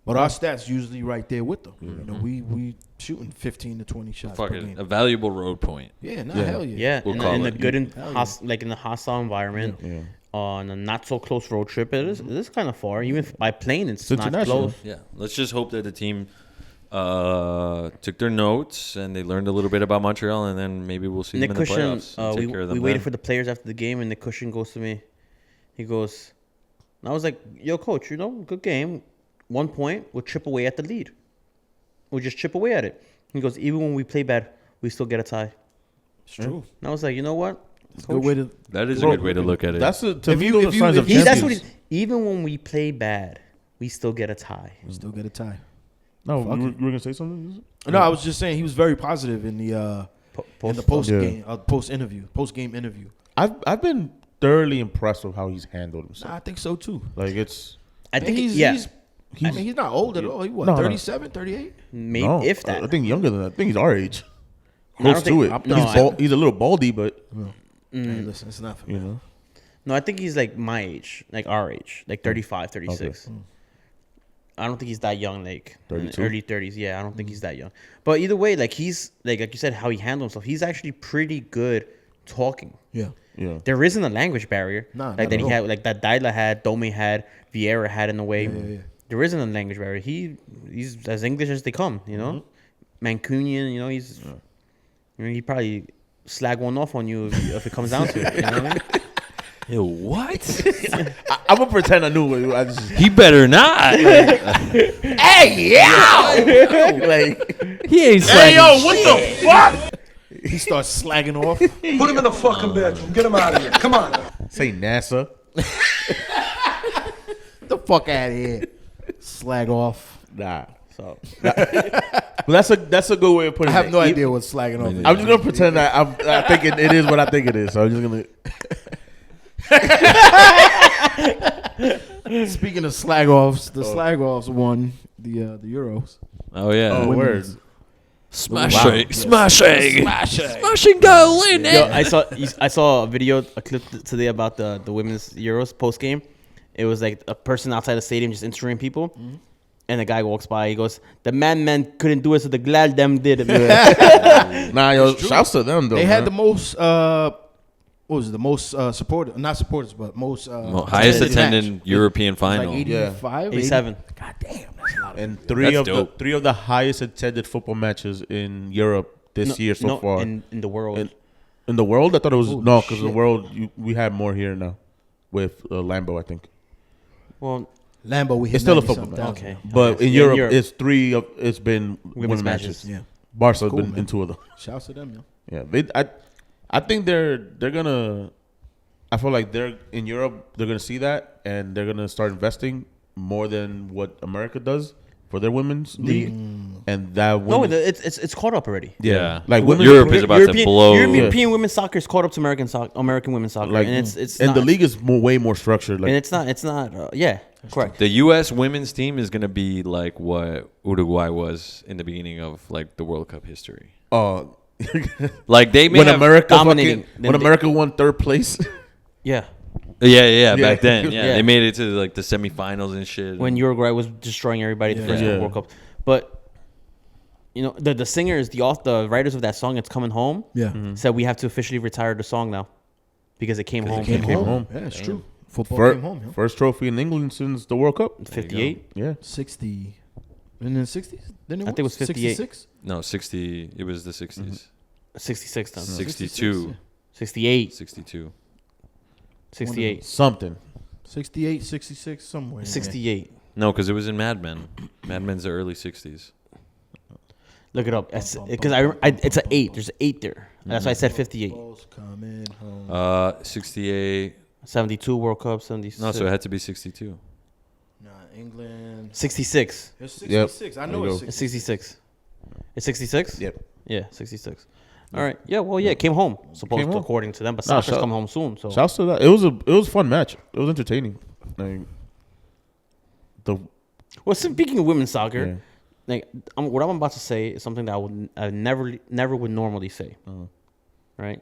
But our stats usually right there with them. We shooting 15 to 20 shots per fucking game. a valuable road point. Yeah, Yeah. hell yeah. Yeah, We'll in, call in the it. good and Hell yeah. like in the hostile environment, yeah. on a not so close road trip, it is kind of far. Even by plane, it's not international. close. Yeah, let's just hope that the team took their notes and they learned a little bit about Montreal, and then maybe we'll see Nick them in the Cushion, playoffs. And take care of them we waited then. for the players after the game, and Nick Cushion goes to me. He goes, and I was like, "Yo, coach, good game. 1 point. We'll chip away at the lead. We'll just chip away at it." He goes, "Even when we play bad, we still get a tie." It's true. And I was like, "You know what? It's a good way to. That is Bro, a good way to look at it. That's to If me you- those if are you- signs if of you- That's what champions. even when we play bad, we still get a tie." Still get a tie. No, Fuck you were it. gonna say something? No, I was just saying he was very positive in the post Yeah. game, post game interview. I've been thoroughly impressed with how he's handled himself. I think so too. Like it's I And think he's, yeah, he's not old at all. He what, No, no. 37, 38? maybe no, if that. I think younger than that. I think he's our age. I don't Close to think- it. no, He's a little baldy, but Hey, listen, it's not for you me. know. No, I think he's like my age, like our age, like 35, 36. I don't think he's that young, like in 32? early 30s. Yeah, I don't think he's that young. But either way, like he's like you said, how he handles himself. He's actually pretty good talking. Yeah. Yeah. There isn't a language barrier Nah, like not that at he all. had, like that Daila had, Dome had, Vieira had in a way. yeah. There isn't a language barrier. He's as English as they come. You know, Mancunian. You know, he probably slag one off on you if it comes down to it. You know what I mean? Ew, what? I'm gonna pretend I knew it. I just He better not. Hey, yeah! Like, He ain't slagging what the fuck? He starts slagging off. Put him in the fucking bedroom. Get him out of here. Come on. Say NASA. the fuck out of here. Slag off. Nah. so Well, that's a good way of putting I it. have no idea what slagging off is. I'm just gonna pretend that I think it is what I think it is. So I'm just gonna. Speaking of slag offs, the slag offs won the Euros. Oh yeah. Oh, word. Smashing, smashing, Smashing. smashing goal in yo, it. I saw a clip today about the women's Euros post game. It was like a person outside the stadium just interviewing people. And the guy walks by. He goes, "The man couldn't do it, so the glad them did it." Nah, yo, shouts to them though. They had the man. most, what was it, the most supporters, not supporters, but most. Highest attended match. European Like final. 85, 87. God damn, that's a lot. and three That's of dope. the highest attended football matches in Europe this year so far. in the world. In the world, I thought it was Holy no, because the shit. world we had more here now with Lambo, I think. Well, Lambo, we hit It's still a 90 football something match. thousand. okay. But Okay. in Yeah, Europe, it's been women's matches. Yeah, Barca's Cool, been man. in 2 of them. shouts to them, yo. Yeah, I think they're gonna. I feel like they're in Europe. They're gonna see that, and they're gonna start investing more than what America does for their women's league, and that no, women's, it's caught up already. Yeah. like women's Europe is about to blow. European women's soccer is caught up to American women's soccer, like, and it's and not, the league is way more structured. Like and it's not. Yeah, correct. The U.S. women's team is gonna be like what Uruguay was in the beginning of like the World Cup history. Like they may when have dominating. when America won third place. Yeah. Yeah, back then. Yeah, Yeah. they made it to like the semifinals and shit. When Uruguay was destroying everybody the first Yeah. World Cup. But you know, the singers, the writers of that song, "It's Coming Home," said we have to officially retire the song now because it came home. Came Came home. home. Yeah, it's true. Football First, came home. Yo. first trophy in England since the World Cup. 58. Yeah. 60. In the 60s? Then I think it was 58. 66? No, 60. It was the 60s. 66 then. 62. 68. 62. 68. Something. 68, 66, somewhere. in there. 68. No, because it was in Mad Men. Mad Men's the early 60s. Look it up. Because it's an 8. There's an 8 there. That's why I said 58. Football's coming home. 68. 72 World Cup, 76. No, so it had to be 62. Nah, England. 66. It's 66. I know There you it's go. It's 66. 66. It's 66? Yep. Yeah, 66. All right. Yeah, well, yeah, it came home, Came home. according to them. But No, soccer's shout- come home soon. So Shouts to that. It was a fun match. It was entertaining. Like, Well, speaking of women's soccer, Yeah. like what I'm about to say is something that I never would normally say, right?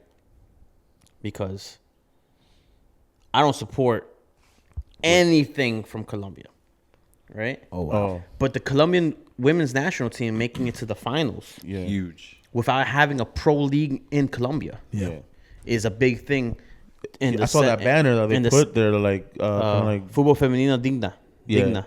Because I don't support anything from Colombia, right? Oh, wow. But the Colombian women's national team making it to the finals yeah. Huge. without having a pro league in Colombia Yeah. is a big thing. In I saw that banner that they in the put there, like, kinda like, Fútbol Femenino Digna. Yeah. Digna.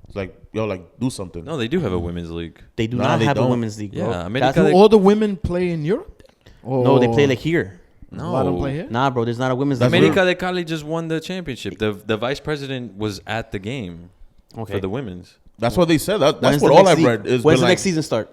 it's like, yo, like, do something. No, they do have a women's league. They do Nah, not they have a don't. women's league, bro. Yeah, America, That's- they- Do all the women play in Europe? no, they play Or like here. a lot of them No. play here? Nah, bro, there's not a women's league. America de Cali just won the championship. The vice president was at the game Okay. for the women's. That's what they said. That's When's what the all next I've league? read. Is When's been the like, next season start?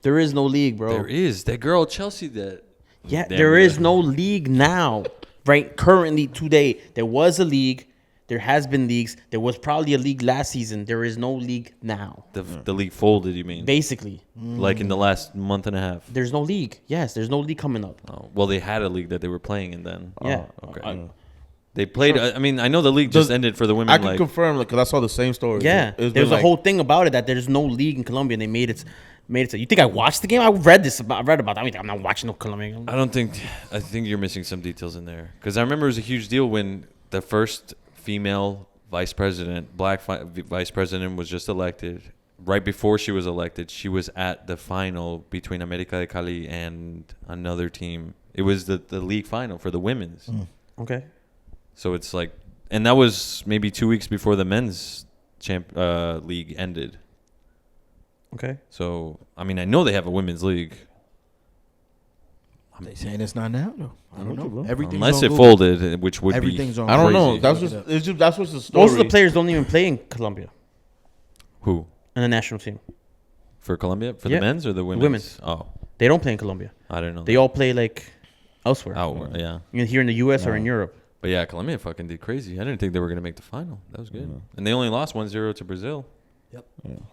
There is no league, bro. There is that girl Chelsea that. Yeah, Damn, there yeah. is no league now. Right, currently today there was a league. There has been leagues. There was probably a league last season. There is no league now. The league folded, you mean? Basically, Like in the last month and a half. there's no league. Yes, there's no league coming up. Oh, well, they had a league that they were playing in then. Yeah. Okay. They played. I mean, I know the league just ended for the women. I can like, confirm, because I saw the same story. Yeah, It's been there's a like- whole thing about it that there's no league in Colombia, and they made it. So you think I watched the game? I read about that. I mean, I'm not watching no Colombian. I don't think. I think you're missing some details in there because I remember it was a huge deal when the first female vice president, vice president, was just elected. Right before she was elected, she was at the final between America de Cali and another team. It was the league final for the women's. Okay. So it's like, and that was maybe 2 weeks before the men's league ended. Okay. So I mean, I know they have a women's league. They saying it's not now, though. I don't know. bro. Everything's Unless on it Google. folded, which would Everything's be. on I don't know. crazy. That's Look just, it up. it's just that's what's the story. Most of the players don't even play in Colombia Who? in the national team. For Colombia? For Yeah. the men's or the women's? Women's. Oh, They don't play in Colombia. I don't know. They all play like elsewhere. Outward, yeah. Here in the U.S. or in Europe. But yeah, Colombia fucking did crazy. I didn't think they were going to make the final. That was good. And they only lost 1-0 to Brazil. Yeah.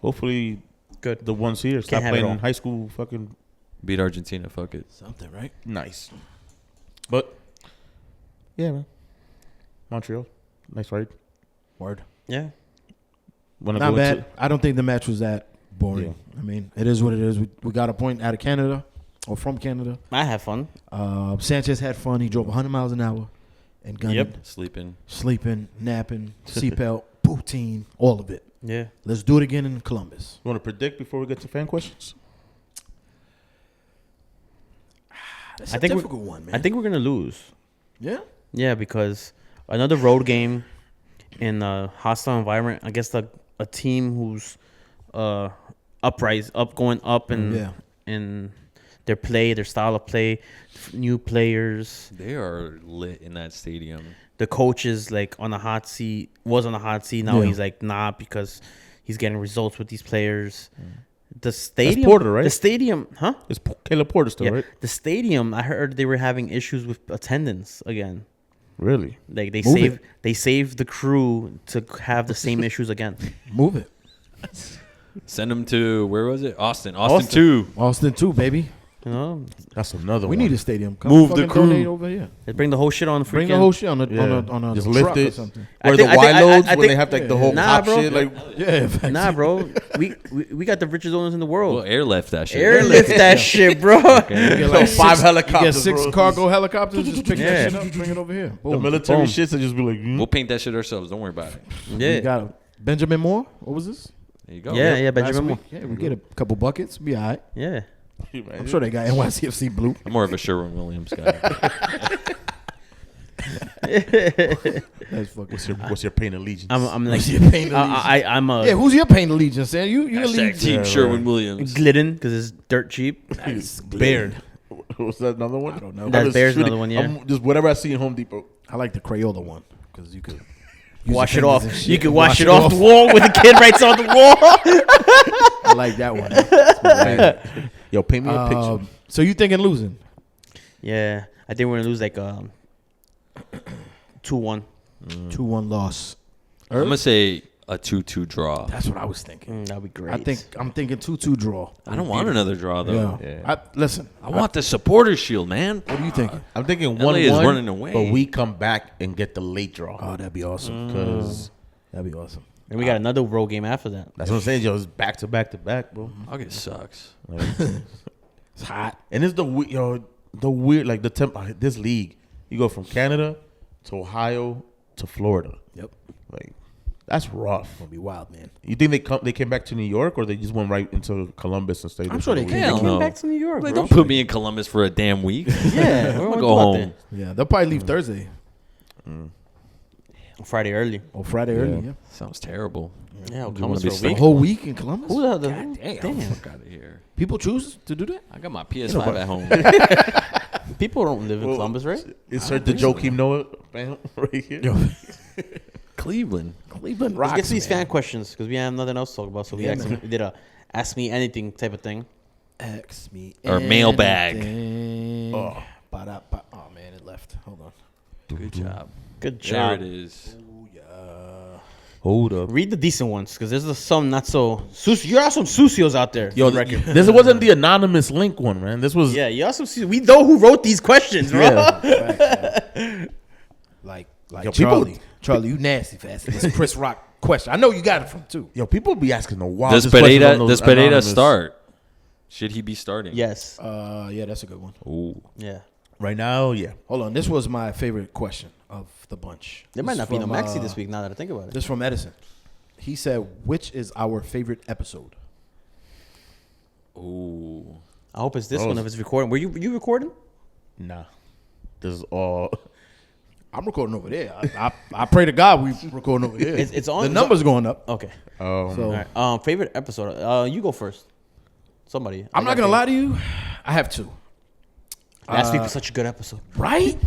Hopefully, Good. the ones here stop have it playing all. in high school. Fucking Beat Argentina. Fuck it. Something, right? nice. But yeah, man. Montreal, nice ride. Word. Yeah. Wanna Not go bad. into- I don't think the match was that boring. I mean, it is what it is. We got a point out of Canada or from Canada. I have fun. Sanchez had fun. He drove 100 miles an hour and gunning, Yep. Sleeping. sleeping, napping, seatbelt, poutine, all of it. Yeah. Let's do it again in Columbus. You want to predict before we get to fan questions? That's I a think we're- difficult one, man. I think we're gonna lose. Yeah. Yeah, because another road game in a hostile environment against a team who's going up in their play, their style of play, new players. They are lit in that stadium. The coach is like on the hot seat. Was on the hot seat. Now Yeah. he's like not because he's getting results with these players. The stadium, Porter, right? The stadium, huh? It's Caleb Porter still, Yeah. right? The stadium. I heard they were having issues with attendance again. Really? Like they Move saved the crew to have the same issues again. Move it. Send them to, where was it? Austin. Austin. 2. Austin too, baby. You know, That's another We one. need a stadium. Come Move the fucking crew. donate over here. they bring the whole shit on. Bring the whole shit on a Just truck lift or it. something. Where I the think- I wide think- loads, I when they think- have like the whole Nah, pop bro. shit, like Yeah, Nah, bro, we got the richest owners in the world. Well, airlift that shit. Airlift that shit, bro. You get So five You helicopters, get 6 bro. cargo helicopters. Just pick Yeah. that shit up, bring it over here. the Boom. military Boom. shits, and just be like, We'll paint that shit ourselves. Don't worry about it. Yeah, We got Benjamin Moore. What was this? There you go. yeah, yeah. Last Benjamin Moore. week? Yeah, we get a couple buckets. Be all right. Yeah. I'm sure they got NYCFC blue. I'm more of a Sherwin Williams guy. That's fucking. what's your pain allegiance? I'm like, Who's your pain allegiance? I'm a Yeah, who's your pain allegiance? Sam? You Hashtag allegiance. Team Yeah, Sherwin Williams. Glidden because it's dirt cheap. Baird. What's that another one? I don't know. I'm That's just Bears shooting- another one, yeah. I'm just whatever I see in Home Depot. I like the Crayola one because you could use Wash your it off. fingers and You shit can and wash it off the wall when the kid writes on the wall. I like that one. That's my favorite. Yo, paint me a picture. So you thinking losing? Yeah, I think we're gonna lose like 2-1. 2-1 loss. I'm gonna say a 2-2 draw. That's what I was thinking. That'd be great. I'm thinking 2-2 draw. I don't want another draw though. Yeah. Listen. I want the supporters shield, man. What are you thinking? I'm thinking LA is 1-1, running away. but we come back and get the late draw. Oh, that'd be awesome. Because That'd be awesome. And we got another road game after that. that's what I'm saying, yo. It's back to back to back, bro. August sucks. Like, It's hot. and it's the weird, like the temp. This league, you go from Canada to Ohio to Florida. Yep. Like, that's rough. Gonna be wild, man. You think they came back to New York, or they just went right into Columbus and stayed? I'm there sure for they a came. week? Hell Came no. back to New York, Like, bro. don't put me in Columbus for a damn week. Yeah, we're I'm gonna gonna go home. Yeah, they'll probably leave Thursday Friday early. or Friday early. Yeah. Sounds terrible. Yeah, we'll You come wanna for be a stuck? week. The whole week in Columbus. Who the hell? damn. Fuck out of here. People choose to do that. I got my PS5 at home. People don't live in Well, Columbus, right? Insert the Joakim Noah bam, right here. Cleveland. Cleveland Let's rocks. get to these man. fan questions because we have nothing else to talk about. So we, Yeah, asked, man. we did a ask me anything type of thing. Ask me Or mailbag. anything. Oh. Ba-da-ba. Oh man, it left. Hold on. Good job. Good There job. it is. Hold up. Read the decent ones because there's some not so. You got some sucios out there. Yo, for the record. this wasn't the anonymous link one, man. This was Yeah, you got some. We know who wrote these questions, bro. Yeah. Like Yo, people- Charlie, you nasty fast. This Chris Rock question. I know you got it from too. Yo, people be asking the Does wildest questions on Pereira, those does Pereira anonymous- start? Should he be starting? Yes. Yeah, that's a good one. Ooh. Yeah. Right now, yeah. Hold on. This was my favorite question of the bunch. There might This not be no from, Maxi this week. Now that I think about it. This from Edison. He said, "Which is our favorite episode?" Ooh. I hope it's this Oh, one if it's recording. Were you recording? Nah. This is all. I'm recording over there. I pray to God we recording over here. It's on. The numbers going up. Okay. So All right. Favorite episode. You go first. Somebody. I'm not gonna lie to you. I have two. Last week was such a good episode. Right?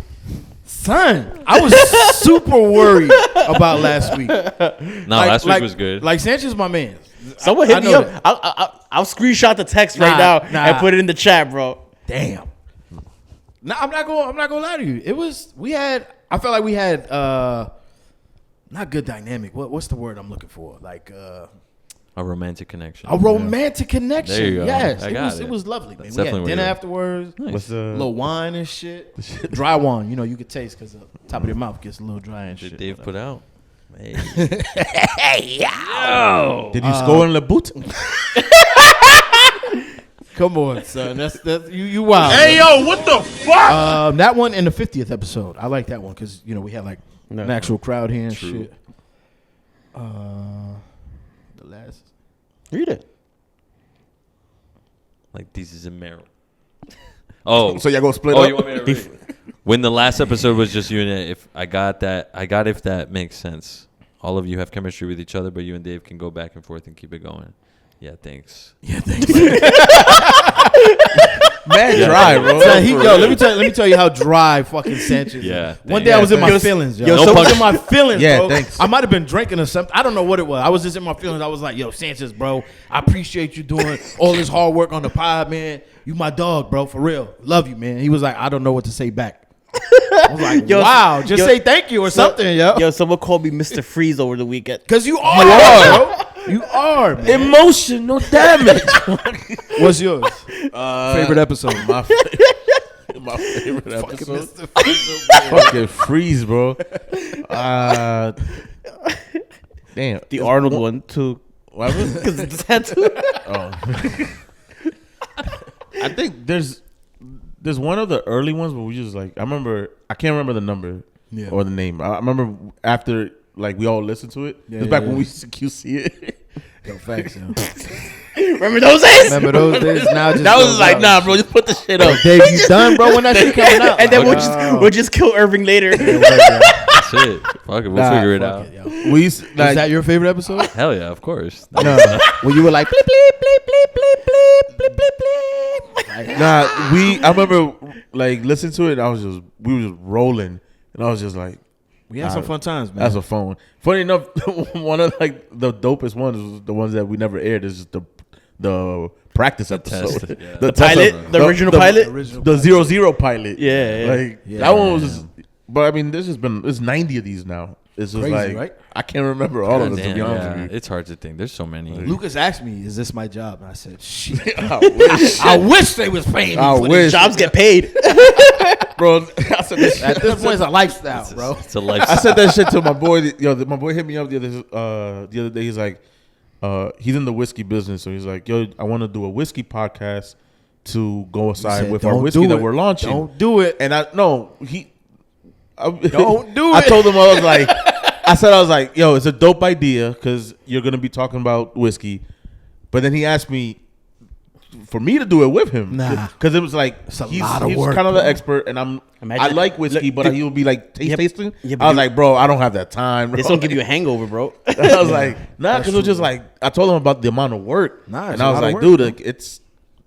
Son, I was super worried about last week. No, last week was good. Like Sanchez, my man. Someone I hit me know up. that. I'll screenshot the text right now and put it in the chat, bro. Damn. No, I'm not gonna lie to you. I felt like we had not good dynamic. What's the word I'm looking for? Like A romantic connection. a romantic connection. There you go. Yes. I It got was it. it was lovely, man. That's We had definitely dinner what it afterwards. What's A little wine and shit. Dry wine, you could taste because the top of your mouth gets a little dry and Did shit. Dave put out? Hey. Did you score in Le Boot? Come on, son. That's you wild. Hey, yo, what the fuck? That one in the 50th episode. I like that one because we had like an actual crowd here and shit. The last. Read it. Like this is a marrow. Oh, So y'all gonna split oh, up? you want me to read it? When the last episode was just you and it, if I got if that makes sense. All of you have chemistry with each other, but you and Dave can go back and forth and keep it going. Yeah, thanks. Yeah, thanks. Man, dry, bro. Let me tell you how dry fucking Sanchez. Yeah, is. One thanks. day I was in my thanks. feelings, yo. Yo, I so- was in my feelings, Yeah, bro. thanks. I might have been drinking or something. I don't know what it was. I was just in my feelings. I was like, yo, Sanchez, bro, I appreciate you doing all this hard work on the pod, man. You my dog, bro, for real. Love you, man. He was like, I don't know what to say back. I was like, Yo, wow, just yo, say thank you or something, yo. Yo, someone called me Mr. Freeze over the weekend. Because you are, bro. You are, man. Emotional damage. What's yours? Favorite episode? My favorite episode. Fucking freeze, bro. Damn. The Arnold one too. What was it? Because it's tattoo. Oh. I think there's one of the early ones where we just like, I can't remember the number or the name. I remember after like we all listened to it. It was back when we used to QC it. Yo, facts, yo. Remember those days? Remember those days? Now just That was like, nah, bro, just put the shit up. Dave, you done, bro? When that shit coming out? And then we'll just kill Irving later. That's it. Fuck it. We'll figure it out. We used to, like, Is that your favorite episode? Hell yeah, of course. No. When you were like, bleep, bleep, bleep, bleep, bleep, bleep, bleep, bleep, bleep. nah, I remember like listening to it. We were just rolling, and I was just like, We had some fun times, man. that's a phone. Funny enough, one of like the dopest ones was the ones that we never aired. Is just the practice episode, test, yeah. The pilot, the original pilot, the 0-0 pilot. Yeah. Like that one was just. But I mean, there's 90 of these now. It's just Crazy, like right? I can't remember all of them, to Damn, be honest yeah. with you. It's hard to think. There's so many. Lucas asked me, "Is this my job?" And I said, "Shit, I wish, they was paying me I for wish, jobs get paid. bro. I said this, At this point, it's a lifestyle, bro. It's a life. I said that shit to my boy. My boy hit me up the other day. He's like, he's in the whiskey business, so he's like, yo, I want to do a whiskey podcast to go aside said, with our "Don't whiskey do that it. we're launching." Don't do it. And don't do I it. told him I was like, yo, it's a dope idea because you're gonna be talking about whiskey. But then he asked me for me to do it with him, Nah. because it was like a he's lot of work, kind of the bro. expert, and I Imagine- like whiskey, but he'll be like tasting. Yeah, but I was like, bro, I don't have that time. Bro. This don't give you a hangover, bro. I was like, nah, because it was just like I told him about the amount of work, Nah, it's and a I was lot of like, work, dude, bro. like, it's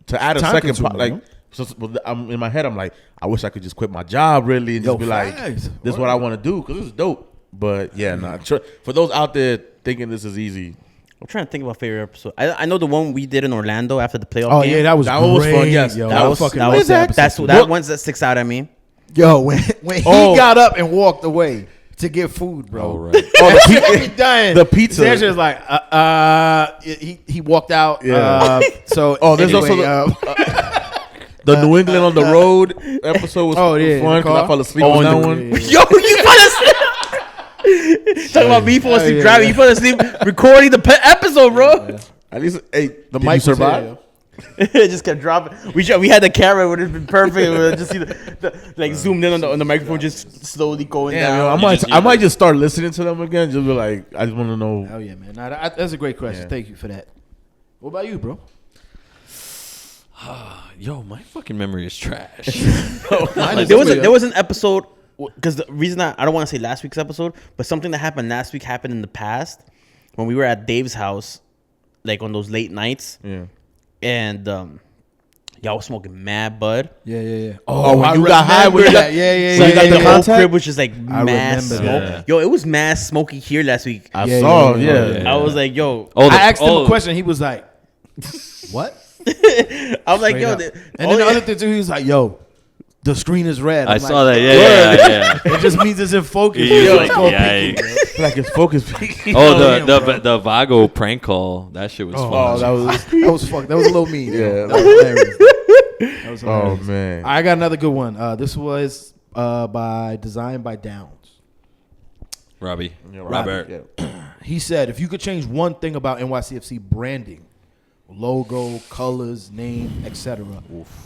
to add a time second, consuming, like. man. So I'm in my head. I'm like, I wish I could just quit my job, really, and Yo, just be like, facts. this is what I want to do, because this is dope. But yeah, for those out there thinking this is easy, I'm trying to think about favorite episode. I know the one we did in Orlando after the playoff Oh game. yeah, that was That one was great, fun, yes. Yo, That I was- fucking that loved was that that's episode. that one's that sticks out at me. Yo, when he got up and walked away to get food, bro. Oh, right. oh, the, He done. the pizza. Sanchez like, he walked out. Yeah. So There's also the New England on the road episode was Oh, yeah, fun the because I car. fell asleep on that one. Yo, you fell asleep. Talking about me falling asleep yeah, driving. You fell asleep recording the episode, bro. At least, hey, the did mic you was survive? here, yo. It just kept dropping. We had the camera. It would have been perfect. We would just see like zoomed in on the microphone, just slowly going Damn, down. yo, I might just start listening to them again. Just be like, I just want to know. Hell yeah, man. Nah, that's a great question. Yeah. Thank you for that. What about you, bro? Yo, my fucking memory is trash. There was an episode, because the reason I don't want to say last week's episode, but something that happened last week happened in the past when we were at Dave's house, like on those late nights, Yeah. and y'all was smoking mad bud. Yeah. Oh, when I you got high, remember when you that. got- Yeah. So you got yeah, the yeah. whole Contact? crib, which is like I mass remember smoke. that. Yo, it was mass smoky here last week. I Yeah, saw, yeah. yeah. I was like, yo, Oh, I asked him a question. He was like, "What?" I was like, Straight yo, up. And then the other thing too, he was like, "Yo, the screen is red." I I'm saw like, that. Yeah. It just means it's in focus. He was Yo, like, it's going yikes. peaky, like it's focus. Oh, bro. the Vago prank call. That shit was fun. Oh, that was. That was fuck. That was a little mean. Yeah. That was hilarious. That was Oh hilarious. man. I got another good one. This was designed by Downs. Robbie. Robbie, Robert. He said, if you could change one thing about NYCFC branding, logo, colors, name, etc.,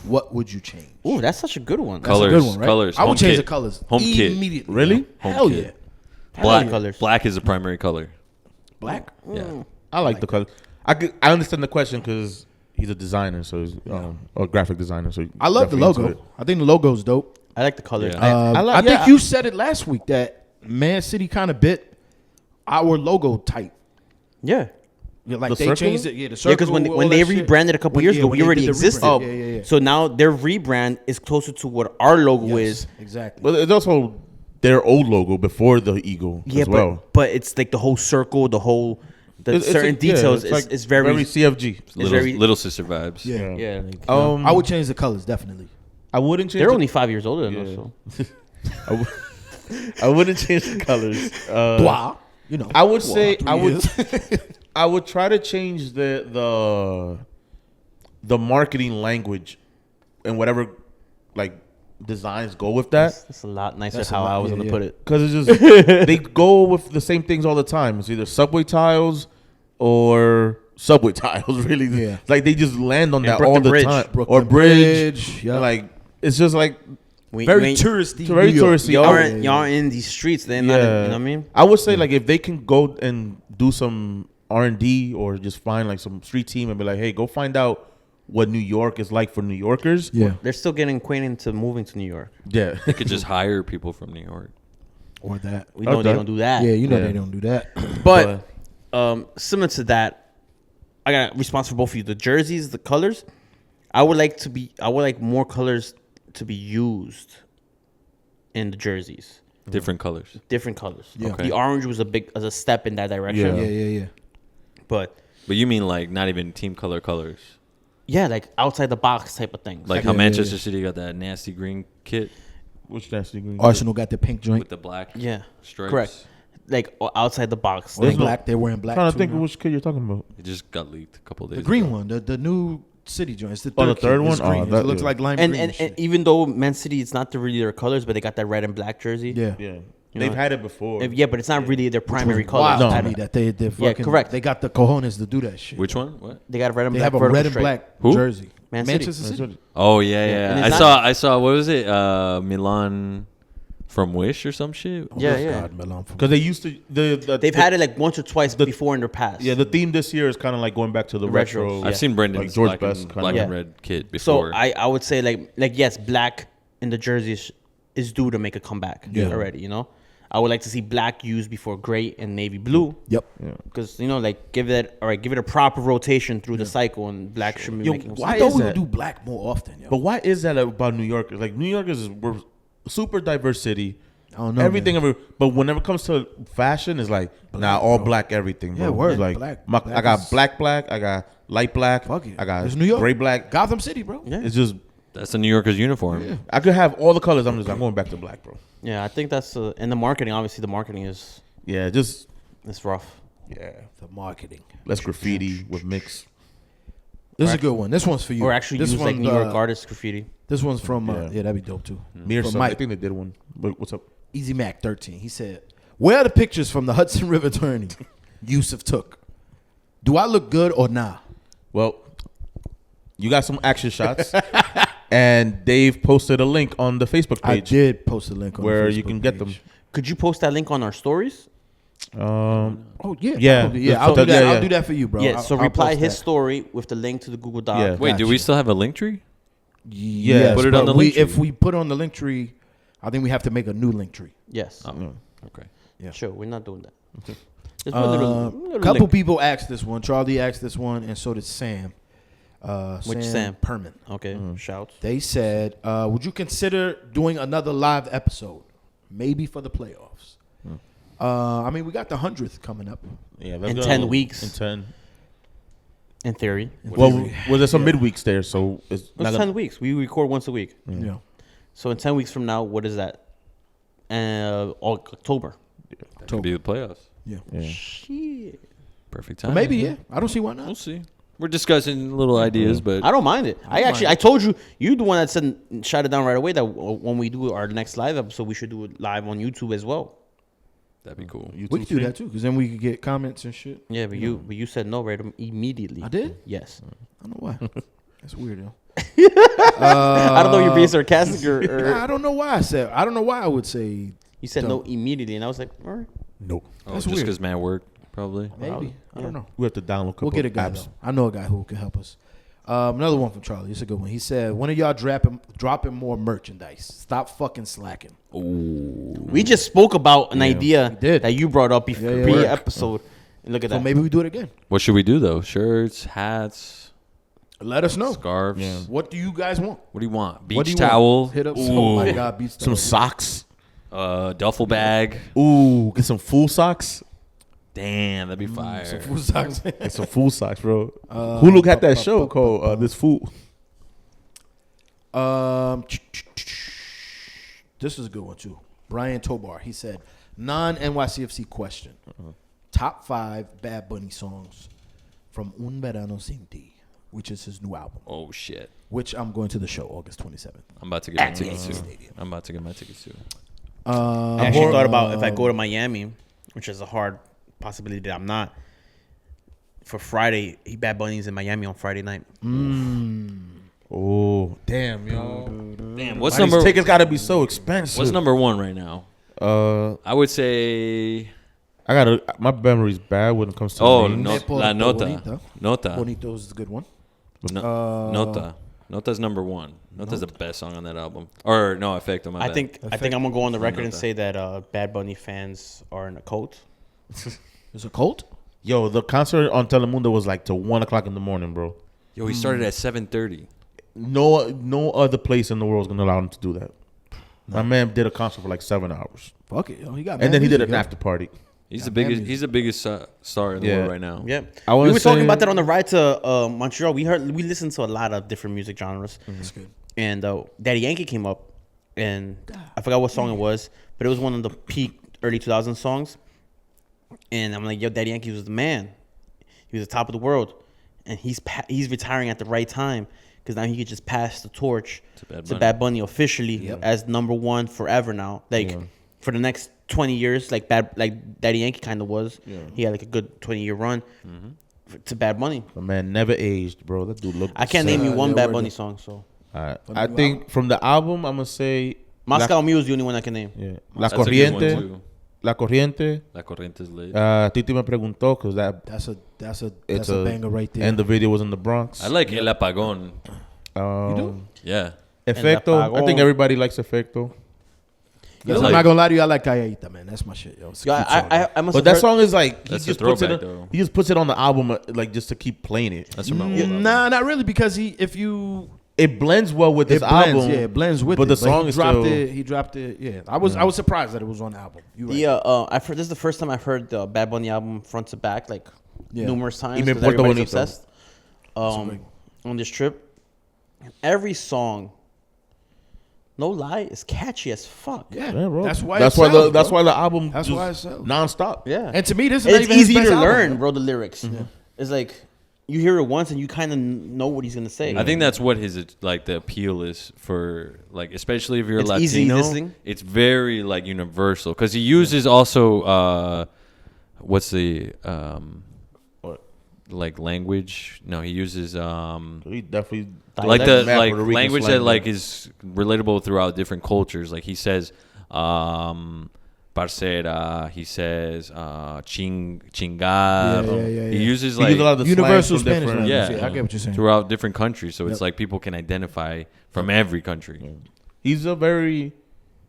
what would you change? ooh, that's such a good one. That's a Colors, good one, right? colors, I would home change kit. the colors Home kit. immediately. Really? Home Hell kit. yeah. Black colors. Black is the primary color. Black. Yeah. I like the color. I understand the question because he's a designer, so he's a graphic designer. So I love the definitely into logo. I think the logo's dope. I like the colors. Yeah. I think you said it last week that Man City kind of bit our logo type. Yeah. Yeah, like The they circle? changed it. Yeah, the Yeah, circle. because when all they that shit. rebranded a couple years ago, when we they already did the existed. rebrand. Yeah. So now their rebrand is closer to what our logo is. Exactly. But it's also their old logo before the eagle Yeah, as well. but it's like the whole circle, the It's certain details it's is very CFG. Little sister vibes. Yeah. yeah. Like, I I would change the colors definitely. I wouldn't change. they're the- only 5 years older than us. So. I wouldn't change the colors. Blah. You know. I would say I would. I would try to change the marketing language and whatever like designs go with that. That's a lot nicer That's how I was gonna put it. Because it's just they go with the same things all the time. It's either subway tiles or subway tiles. Really, Yeah. like they just land on And that Brooklyn all the Bridge. time. Brooklyn or bridge. Bridge, yeah. Like it's just like Very touristy. very New York. touristy. Y'all in these streets. They're not. You know what I mean? I would say like if they can go and do some R&D or just find like some street team and be like, hey, go find out what New York is like for New Yorkers. Yeah. They're still getting acquainted to moving to New York. Yeah. They could just hire people from New York. Or that. We know they Okay. don't do that. Yeah, you know Yeah. they don't do that. But similar to that, I got a response for both of you. The jerseys, the colors. I would like more colors to be used in the jerseys. Different colors. Different colors. Yeah. Okay. The orange was a step in that direction. Yeah. But But you mean like not even team colors? yeah, like outside the box type of things. Like Yeah, how yeah, Manchester yeah. City got that nasty green kit Which nasty green? Arsenal got the pink joint. with the black yeah, stripes. correct. Like outside the box. They're Like, black. They're wearing black. I'm trying too to think now. of which kid you're talking about. It just got leaked a couple days The green ago. one, the new city joint. It's the Oh, third, the third kid. It's one? Oh, green. that- It looks yeah. like lime and, green. and, and and shit. even though Man City, it's not really their colors, but they got that red and black jersey. Yeah. Yeah. You They've know, had it before. Yeah, but it's not really their primary colors. Wild No, to That- me that they fucking, correct. They got the cojones to do that shit. Which one? What? They got a red and They black have a vertical red and stripe. black Who? jersey. Man City. Manchester City. Oh yeah, And yeah. it's I saw. What was it? Milan from Wish or some shit. Yeah, Oh, yeah. God, Milan from- Because they used to They've had it like once or twice before in their past. Yeah, the theme this year is kind of like going back to the The retro. retros, I've yeah. seen Brendan's Like George black, Best and, kinda. black and Yeah. red kit So before. I would say like yes, black in the jerseys is due to make a comeback Yeah. already. You know, I would like to see black used before gray and navy blue. Yep. Because like give it a proper rotation through the cycle, and black should be Yo, making. why I thought is we that? would do black more often, yo. But why is that about New Yorkers? Like New Yorkers, we're a super diverse city. I don't know, everything man. ever. But whenever it comes to fashion, it's like all black everything. Bro. Yeah, word. It's like Black- I black got is- black. I got light black. Fuck it. I got It's New York. gray black. Gotham City, bro. Yeah. It's just That's the New Yorker's uniform. I could have all the colors. I'm going back to black, bro. Yeah, I think that's and the marketing. Obviously, the marketing is Yeah, just rough. yeah. The marketing. Less graffiti with mix. This is a good one. This one's for you. Or actually this use like one, New York artist graffiti. This one's from Yeah. yeah, that'd be dope too. Me or From something. I Mike. think they did one. But what's up? Easy Mac 13. He said, "Where are the pictures from the Hudson River tourney Yousef took? Do I look good or nah?" Well, you got some action shots, and Dave posted a link on the Facebook I page did post a link on where the you Facebook can get them. page. Could you post that link on our stories? Oh yeah, Yeah. probably. Yeah. So I'll do that. yeah, I'll yeah. do that for you, bro. Yeah. I'll- So I'll reply post his that. story with the link to the Google Doc. Yeah. Wait, do we still have a link tree? Yes, Put it but on the link if tree. we put on the link tree, I think we have to make a new link tree. Yes. Okay. Yeah. Sure. We're not doing that. Just put a little Couple link. people asked this one. Charlie asked this one, and so did Sam. Which Sam? Perman. Okay. Shouts. They said, "Would you consider doing another live episode, maybe for the playoffs?" I mean, we got the 100th coming up. Yeah, In 10 weeks. In 10. In theory. Well, there's some midweeks there, so it's It's not 10 weeks. We record once a week. Yeah. So in 10 weeks from now, what is that? October. That could be the playoffs. Yeah. Shit. Perfect But time. maybe, yeah. I don't see why We'll not. see. We're discussing little ideas, but I don't mind it. I told you, you the one that said, shut it down right away, that when we do our next live episode, we should do it live on YouTube as well. that'd be cool. We could do that too, because then we could get comments and shit. Yeah, but you said no right immediately. I did? Yes. I don't know why. That's weird, though. I don't know if you're being sarcastic or Nah, I don't know why I said. I don't know why I would say you said no immediately, and I was like, all right. no. Oh, That's just weird. because man work, probably. Maybe. I don't know. We have to download a couple We'll get a guy apps. though. I know a guy who can help us. Another one from Charlie. It's a good one. He said, "When are y'all dropping more merchandise? Stop fucking slacking." We just spoke about an idea we did. that you brought up before Yeah, yeah. pre-episode. And look at So that. maybe we do it again. What should we do though? Shirts, hats, Let us know. scarves. Yeah. What do you guys want? What do you want? What Beach do you towel, want? Hit up. Oh my god, beach Some towel. socks. duffel bag. Ooh, get some full socks. Damn, that'd be fire. Some full socks. Get some full socks, bro. Hulu had that show called This Fool. This is a good one too. Brian Tobar. He said, "Non-NYCFC question. top 5 Bad Bunny songs from Un Verano Sin Ti, which is his new album. Oh shit! Which I'm going to the show August 27th. I'm about to get my tickets too. I'm about to get my tickets too. I actually thought about if I go to Miami, which is a hard possibility that I'm not. For Friday, Bad Bunny's in Miami on Friday night. Oh, damn, yo. Damn, what's These number? tickets gotta be so expensive. What's number 1 right now? I would say. I gotta. My memory's bad when it comes to names. Me La Nota. Bonita. Nota. Bonito is a good one. Nota. Nota's number 1. Nota's the best song on that album. Or no, Effecto. My I bad. think I'm gonna go on the record and Nota. say that Bad Bunny fans are in a cult. There's a cult? Yo, the concert on Telemundo was like till 1 o'clock in the morning, bro. Yo, he started at 7:30. No other place in the world is gonna allow him to do that. My man did a concert for like 7 hours, Fuck it, yo. He got and then he did music, an yo. after party. He's the biggest. He's the biggest star in the world right now. Yeah, I we wanna were talking say- about that on the ride to Montreal. We listened to a lot of different music genres. That's good. And Daddy Yankee came up, and I forgot what song it was, but it was one of the peak early 2000s songs. And I'm like, yo, Daddy Yankee was the man. He was the top of the world, and he's retiring at the right time because now he could just pass the torch to Bad Bunny officially as number 1 forever now. Like for the next 20 years, like Daddy Yankee kind of was. Yeah. He had like a good 20-year run to Bad Bunny. My man never aged, bro. That dude looked. I can't name you one Bad Bunny song, so. I think from the album, I'm gonna say Moscow Mule is the only one I can name. Yeah. La That's a good one, Corriente. too. La Corriente. La Corriente is lit. Titi me preguntó because That's a banger right there. And the video was in the Bronx. I like El Apagón. You do? Yeah. Efecto. I think everybody likes Efecto. I'm not gonna lie to you. I like Calladita, man. That's my shit, yo. It's a cute song, yo. I must But have that heard, song is like he That's just a puts it. throwback, though. He just puts it on the album like just to keep playing it. That's from my old album. Nah, not really, because it It blends well with this blends, album. yeah, it blends with but it. the song he is dropped still. it. He dropped it. Yeah, I was surprised that it was on the album. You right. Yeah, I've heard this is the first time I've heard the Bad Bunny album front to back like numerous times. Even 'cause Puerto everybody's Bonito. obsessed. On this trip, every song, no lie, is catchy as fuck. Yeah, bro. That's why. That's it why sells, that's bro. why the album. That's just why it sells. nonstop. Yeah, And to me, this is it's not even his easy best to album, learn, bro. bro. The lyrics. It's like you hear it once and you kind of know what he's gonna say. I think that's what his like the appeal is for like especially if you're It's easy Latino. listening. It's very like universal because he uses also what's the like language? No, he uses He definitely like Dialect? the Mad like Puerto Rican language slang, that like bro. is relatable throughout different cultures. Like he says parcera, he says chingado. Yeah. He uses He like uses a lot of the Universal slang from Spanish different- language. yeah, I get what you're saying. throughout different countries. So it's Yep. like people can identify from every country. He's a very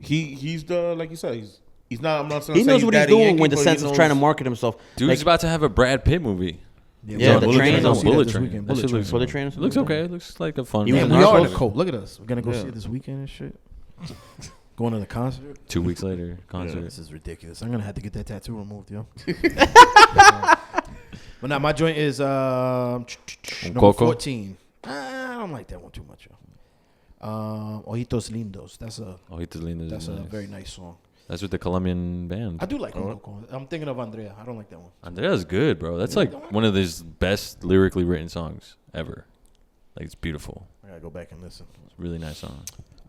he's the like you said he's not. I'm not saying he knows he's what he's Daddy doing Yankee, with the but he sense of knows- trying to market himself. Dude's Like, about to have a Brad Pitt movie. Yeah, the Bullet train. Train. No, Go see that Bullet this Train. weekend. That Bullet shit Train. looks, Bullet Train. it looks okay. It looks like a fun. You Man, Yeah, we Mark are in Wahlberg. the cold. Look at us. We're gonna go Yeah. see it this weekend and shit. Going to the concert. 2 weeks later, concert. This is ridiculous. I'm gonna have to get that tattoo removed, yo. But now my joint is number Coco? 14. I don't like that one too much, yo. Ojitos Lindos. That's Ojitos Lindos a is nice. very nice song. That's with the Colombian band. I do like Coco. I'm thinking of Andrea. I don't like that one. Andrea's good, bro. That's like one of his best lyrically written songs ever. Like it's beautiful. I gotta go back and listen. It's a really nice song.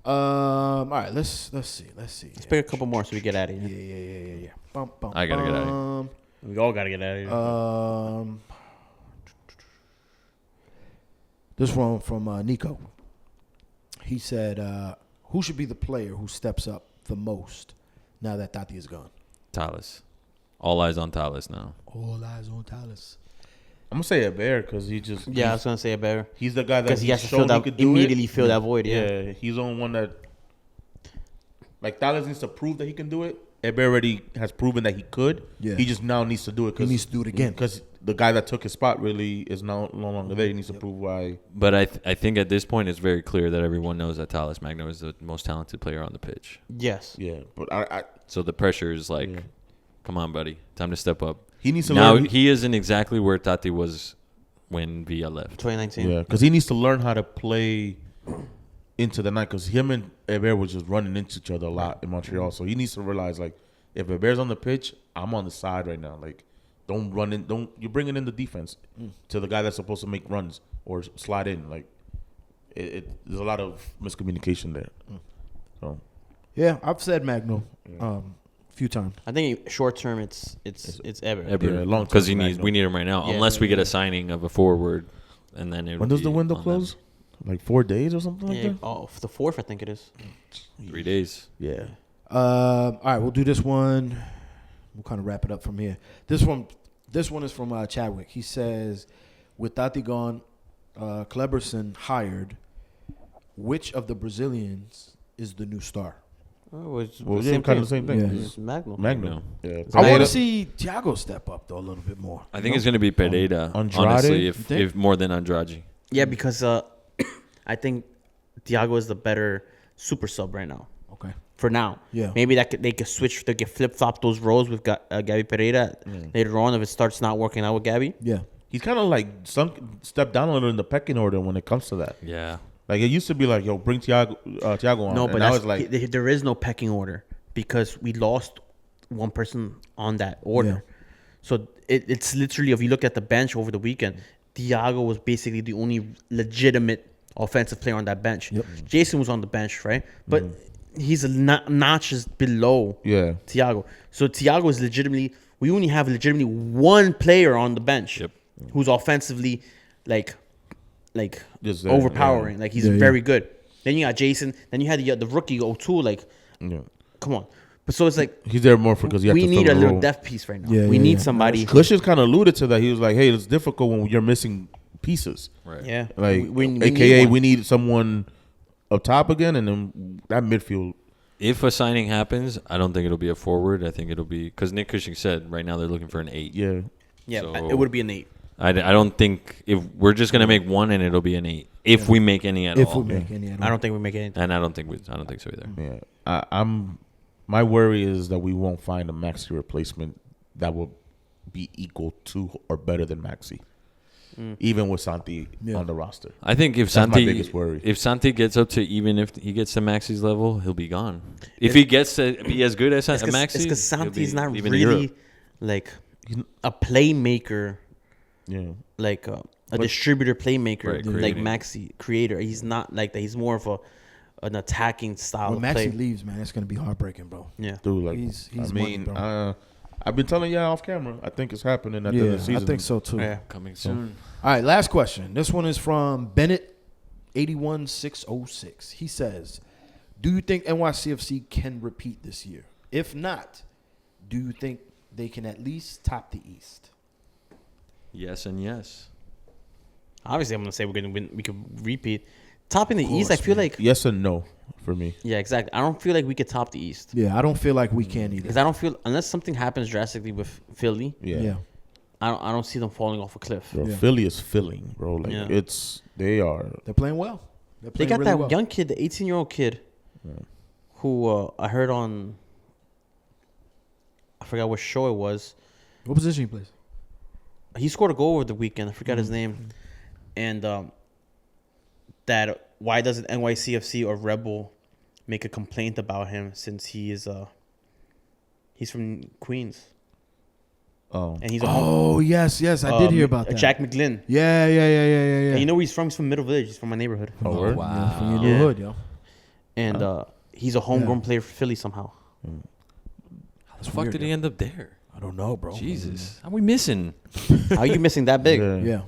All right, let's see. let's pick a couple more so we get out of here. Yeah. Bum, bum, I gotta get out of We all gotta get out of here. This one from Nico. He said, "Who should be the player who steps up the most now that Tati is gone?" Talis. All eyes on Talis now. All eyes on Talis. I'm gonna say a bear because he just Yeah, I was gonna say it better he's the guy that because he has to shown fill he that could do immediately it. fill that void. Yeah, he's the only one that like Thales needs to prove that he can do it. Ebe already has proven that he could. Yeah. He just now needs to do it. He needs to do it again. because the guy that took his spot really is no longer there. He needs to prove why. But I think at this point it's very clear that everyone knows that Talis Magno is the most talented player on the pitch. Yes. Yeah, but I So the pressure is like, come on, buddy, time to step up. he needs to Now learn. he isn't exactly where Tati was when Villa left. 2019. Yeah, because he needs to learn how to play into the night. Because him and Hébert was just running into each other a lot in Montreal. So he needs to realize, like, if Hébert's on the pitch, I'm on the side right now. Like, don't run in. Don't you're bringing in the defense to the guy that's supposed to make runs or slide in. Like there's a lot of miscommunication there. So Yeah, I've said Magno a few times. I think short term, it's Ever. Yeah, long because term, we need him right now. Unless we get a signing of a forward, and then when does the window close? Like 4 days or something like that. Oh, the 4th, I think it is. 3 days. Yeah. All right, we'll do this one. We'll kind of wrap it up from here. This one is from Chadwick. He says, with Tati gone, Kleberson hired. Which of the Brazilians is the new star? Oh, it's Kind of the same thing. Yeah. It's Magno. Magno. Yeah. I want to see Thiago step up though a little bit more. I think it's going to be Pereira, Andrade, honestly, you think? if more than Andrade. Yeah, because I think Thiago is the better super sub right now. Okay. For now. Yeah. Maybe they could switch, they could flip-flop those roles with Gabby Pereira later on if it starts not working out with Gabby. Yeah. He's kind of like stepped down a little in the pecking order when it comes to that. Yeah. Like it used to be like, yo, bring Thiago on. No, and but now that's, it's like there is no pecking order because we lost one person on that order. Yeah. So it's literally, if you look at the bench over the weekend, Thiago was basically the only legitimate offensive player on that bench. Yep. Jason was on the bench, right? But he's a notches below Thiago. So Thiago is we only have legitimately one player on the bench who's offensively like Just, overpowering. yeah. Like he's very good. Then you got Jason. Then you had the rookie O'Toole. Like, come on. But so it's like he's there more because we need a little depth piece right now. Yeah, we yeah, need yeah. somebody. Clutches kind of alluded to that. He was like, "Hey, it's difficult when you're missing pieces. Right. Yeah, Like, we AKA, need one. we need someone up top again, and then that midfield." If a signing happens, I don't think it'll be a forward. I think it'll be because Nick Cushing said right now they're looking for an 8. Yeah, Yeah, So- it would be an 8. I don't think if we're just gonna make one and it'll be an 8 if we make any at If all. we make any at all. I don't think we make anything. And I don't think so either. yeah. My worry is that we won't find a Maxi replacement that will be equal to or better than Maxi, even with Santi on the roster. I think if That's my Santi biggest worry. if Santi gets up to even if he gets to Maxi's level, he'll be gone. If he gets to be as good as Maxi, It's because Santi's not leaving really Europe. like a playmaker, Yeah, like a distributor playmaker, Right, like creating. Maxi creator. He's not like that. He's more of an attacking style When of play. Maxi leaves, man, it's gonna be heartbreaking, bro. Yeah. dude. Like, He's I money, mean, bro. I've been telling y'all off camera. I think it's happening at the end of the Yeah, season. I think so too. Yeah. Coming soon. All right, last question. This one is from Bennett 81606. He says, "Do you think NYCFC can repeat this year? If not, do you think they can at least top the East?" Yes and yes. Obviously, I'm gonna say we're gonna win. We could repeat. Topping the Of course, East, I feel man. like. Yes and no for me. Yeah, exactly. I don't feel like we could top the East Yeah, I don't feel like we can because either. I don't feel unless something happens drastically with Philly. Yeah, Yeah. I don't see them falling off a cliff. Bro, Yeah. Philly is filling, bro. Like Yeah. they are. They're playing well. They're They playing got really that well. young kid, the 18-year-old kid, who I heard on. I forgot what show it was. What position he plays? He scored a goal over the weekend. I forgot his name, and that why doesn't NYCFC or Rebel make a complaint about him since he's from Queens Oh, and he's a home, Oh, yes. I did hear about that. Jack McGlynn. Yeah. And you know where he's from? He's from Middle Village. He's from my neighborhood. oh, word? Yeah, from your Yeah. new hood, yo. And he's a homegrown player for Philly somehow. How the fuck did he end up there? I don't know, bro. Jesus, how we missing? How are you missing that big? Yeah.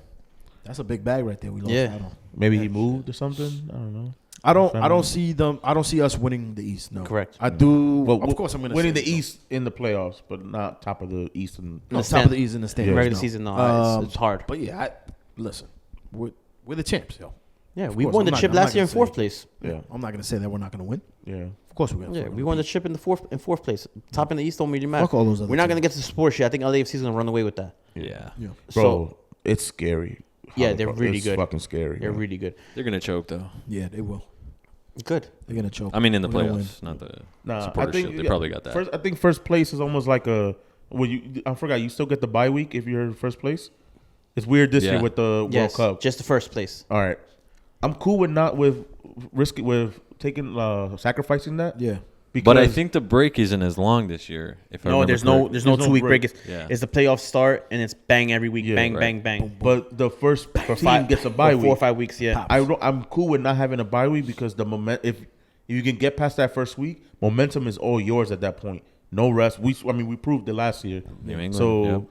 That's a big bag right there. We lost Yeah. out on. Maybe he moved or something. I don't know. I don't see them. I don't see us winning the East. No, Correct. I do. Well, of course, I'm gonna winning say the it, East in the playoffs, but not top of the East. And though. No, the top of the stand- East in the standings. Regular no. season, no, it's hard. But yeah, listen, we're the champs, yo. Yeah, Of we course, won I'm the not- chip I'm not last year in gonna fourth say- place. yeah, I'm not gonna say that we're not gonna win. yeah. Of course we will. Yeah, we won the chip in the fourth place. Top in the East don't really matter. Fuck all those other We're not gonna teams. get to the sports shit. I think LAFC is gonna run away with that. Yeah, Yeah. Bro, So it's scary. Yeah, How they're the- really it's good. Fucking scary. they're man. really good. they're gonna choke though. Yeah, they will. Good. They're gonna choke. I mean, in the We're gonna win. playoffs, not the Nah, supporter I think shield. They probably got that. I think first place is almost like a. Well, I forgot. You still get the bye week if you're in first place. It's weird this year Yeah. with the Yes, World Cup. just the first place. All right, I'm cool with not with risking with taking sacrificing that. Yeah. But I think the break isn't as long this year. If I remember there's correctly. no 2 week break. It's the playoffs start and it's bang every week, bang. But the first team gets a bye week. 4 or 5 weeks, yeah. I'm cool with not having a bye week because if you can get past that first week, momentum is all yours at that point. No rest. We proved it last year. New England. So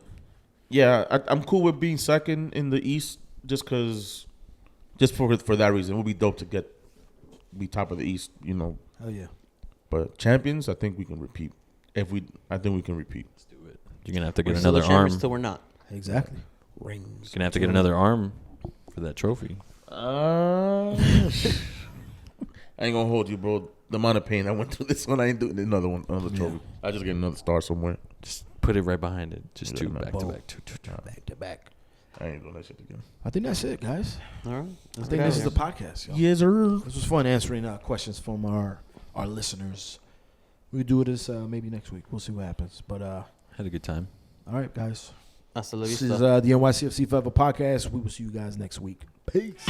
I'm cool with being second in the East just for that reason. It would be dope to be top of the East, Hell yeah. But champions, I think we can repeat. I think we can repeat. Let's do it. You're gonna have to get We're another still the arm. champions till we're not. Exactly. You're gonna have to get another arm for that trophy. I ain't gonna hold you, bro. The amount of pain I went through this one, I ain't doing another trophy. I just get another star somewhere. Just put it right behind it. Just two back to back. Back to back. I ain't doing that shit again. I think that's it, guys. All right. I think this is the podcast, y'all. Yes, sir. This was fun answering questions from our listeners. We could do this maybe next week. We'll see what happens. But Had a good time. all right, guys. Hasta la This vista. is the NYCFC Forever podcast. We will see you guys next week. Peace.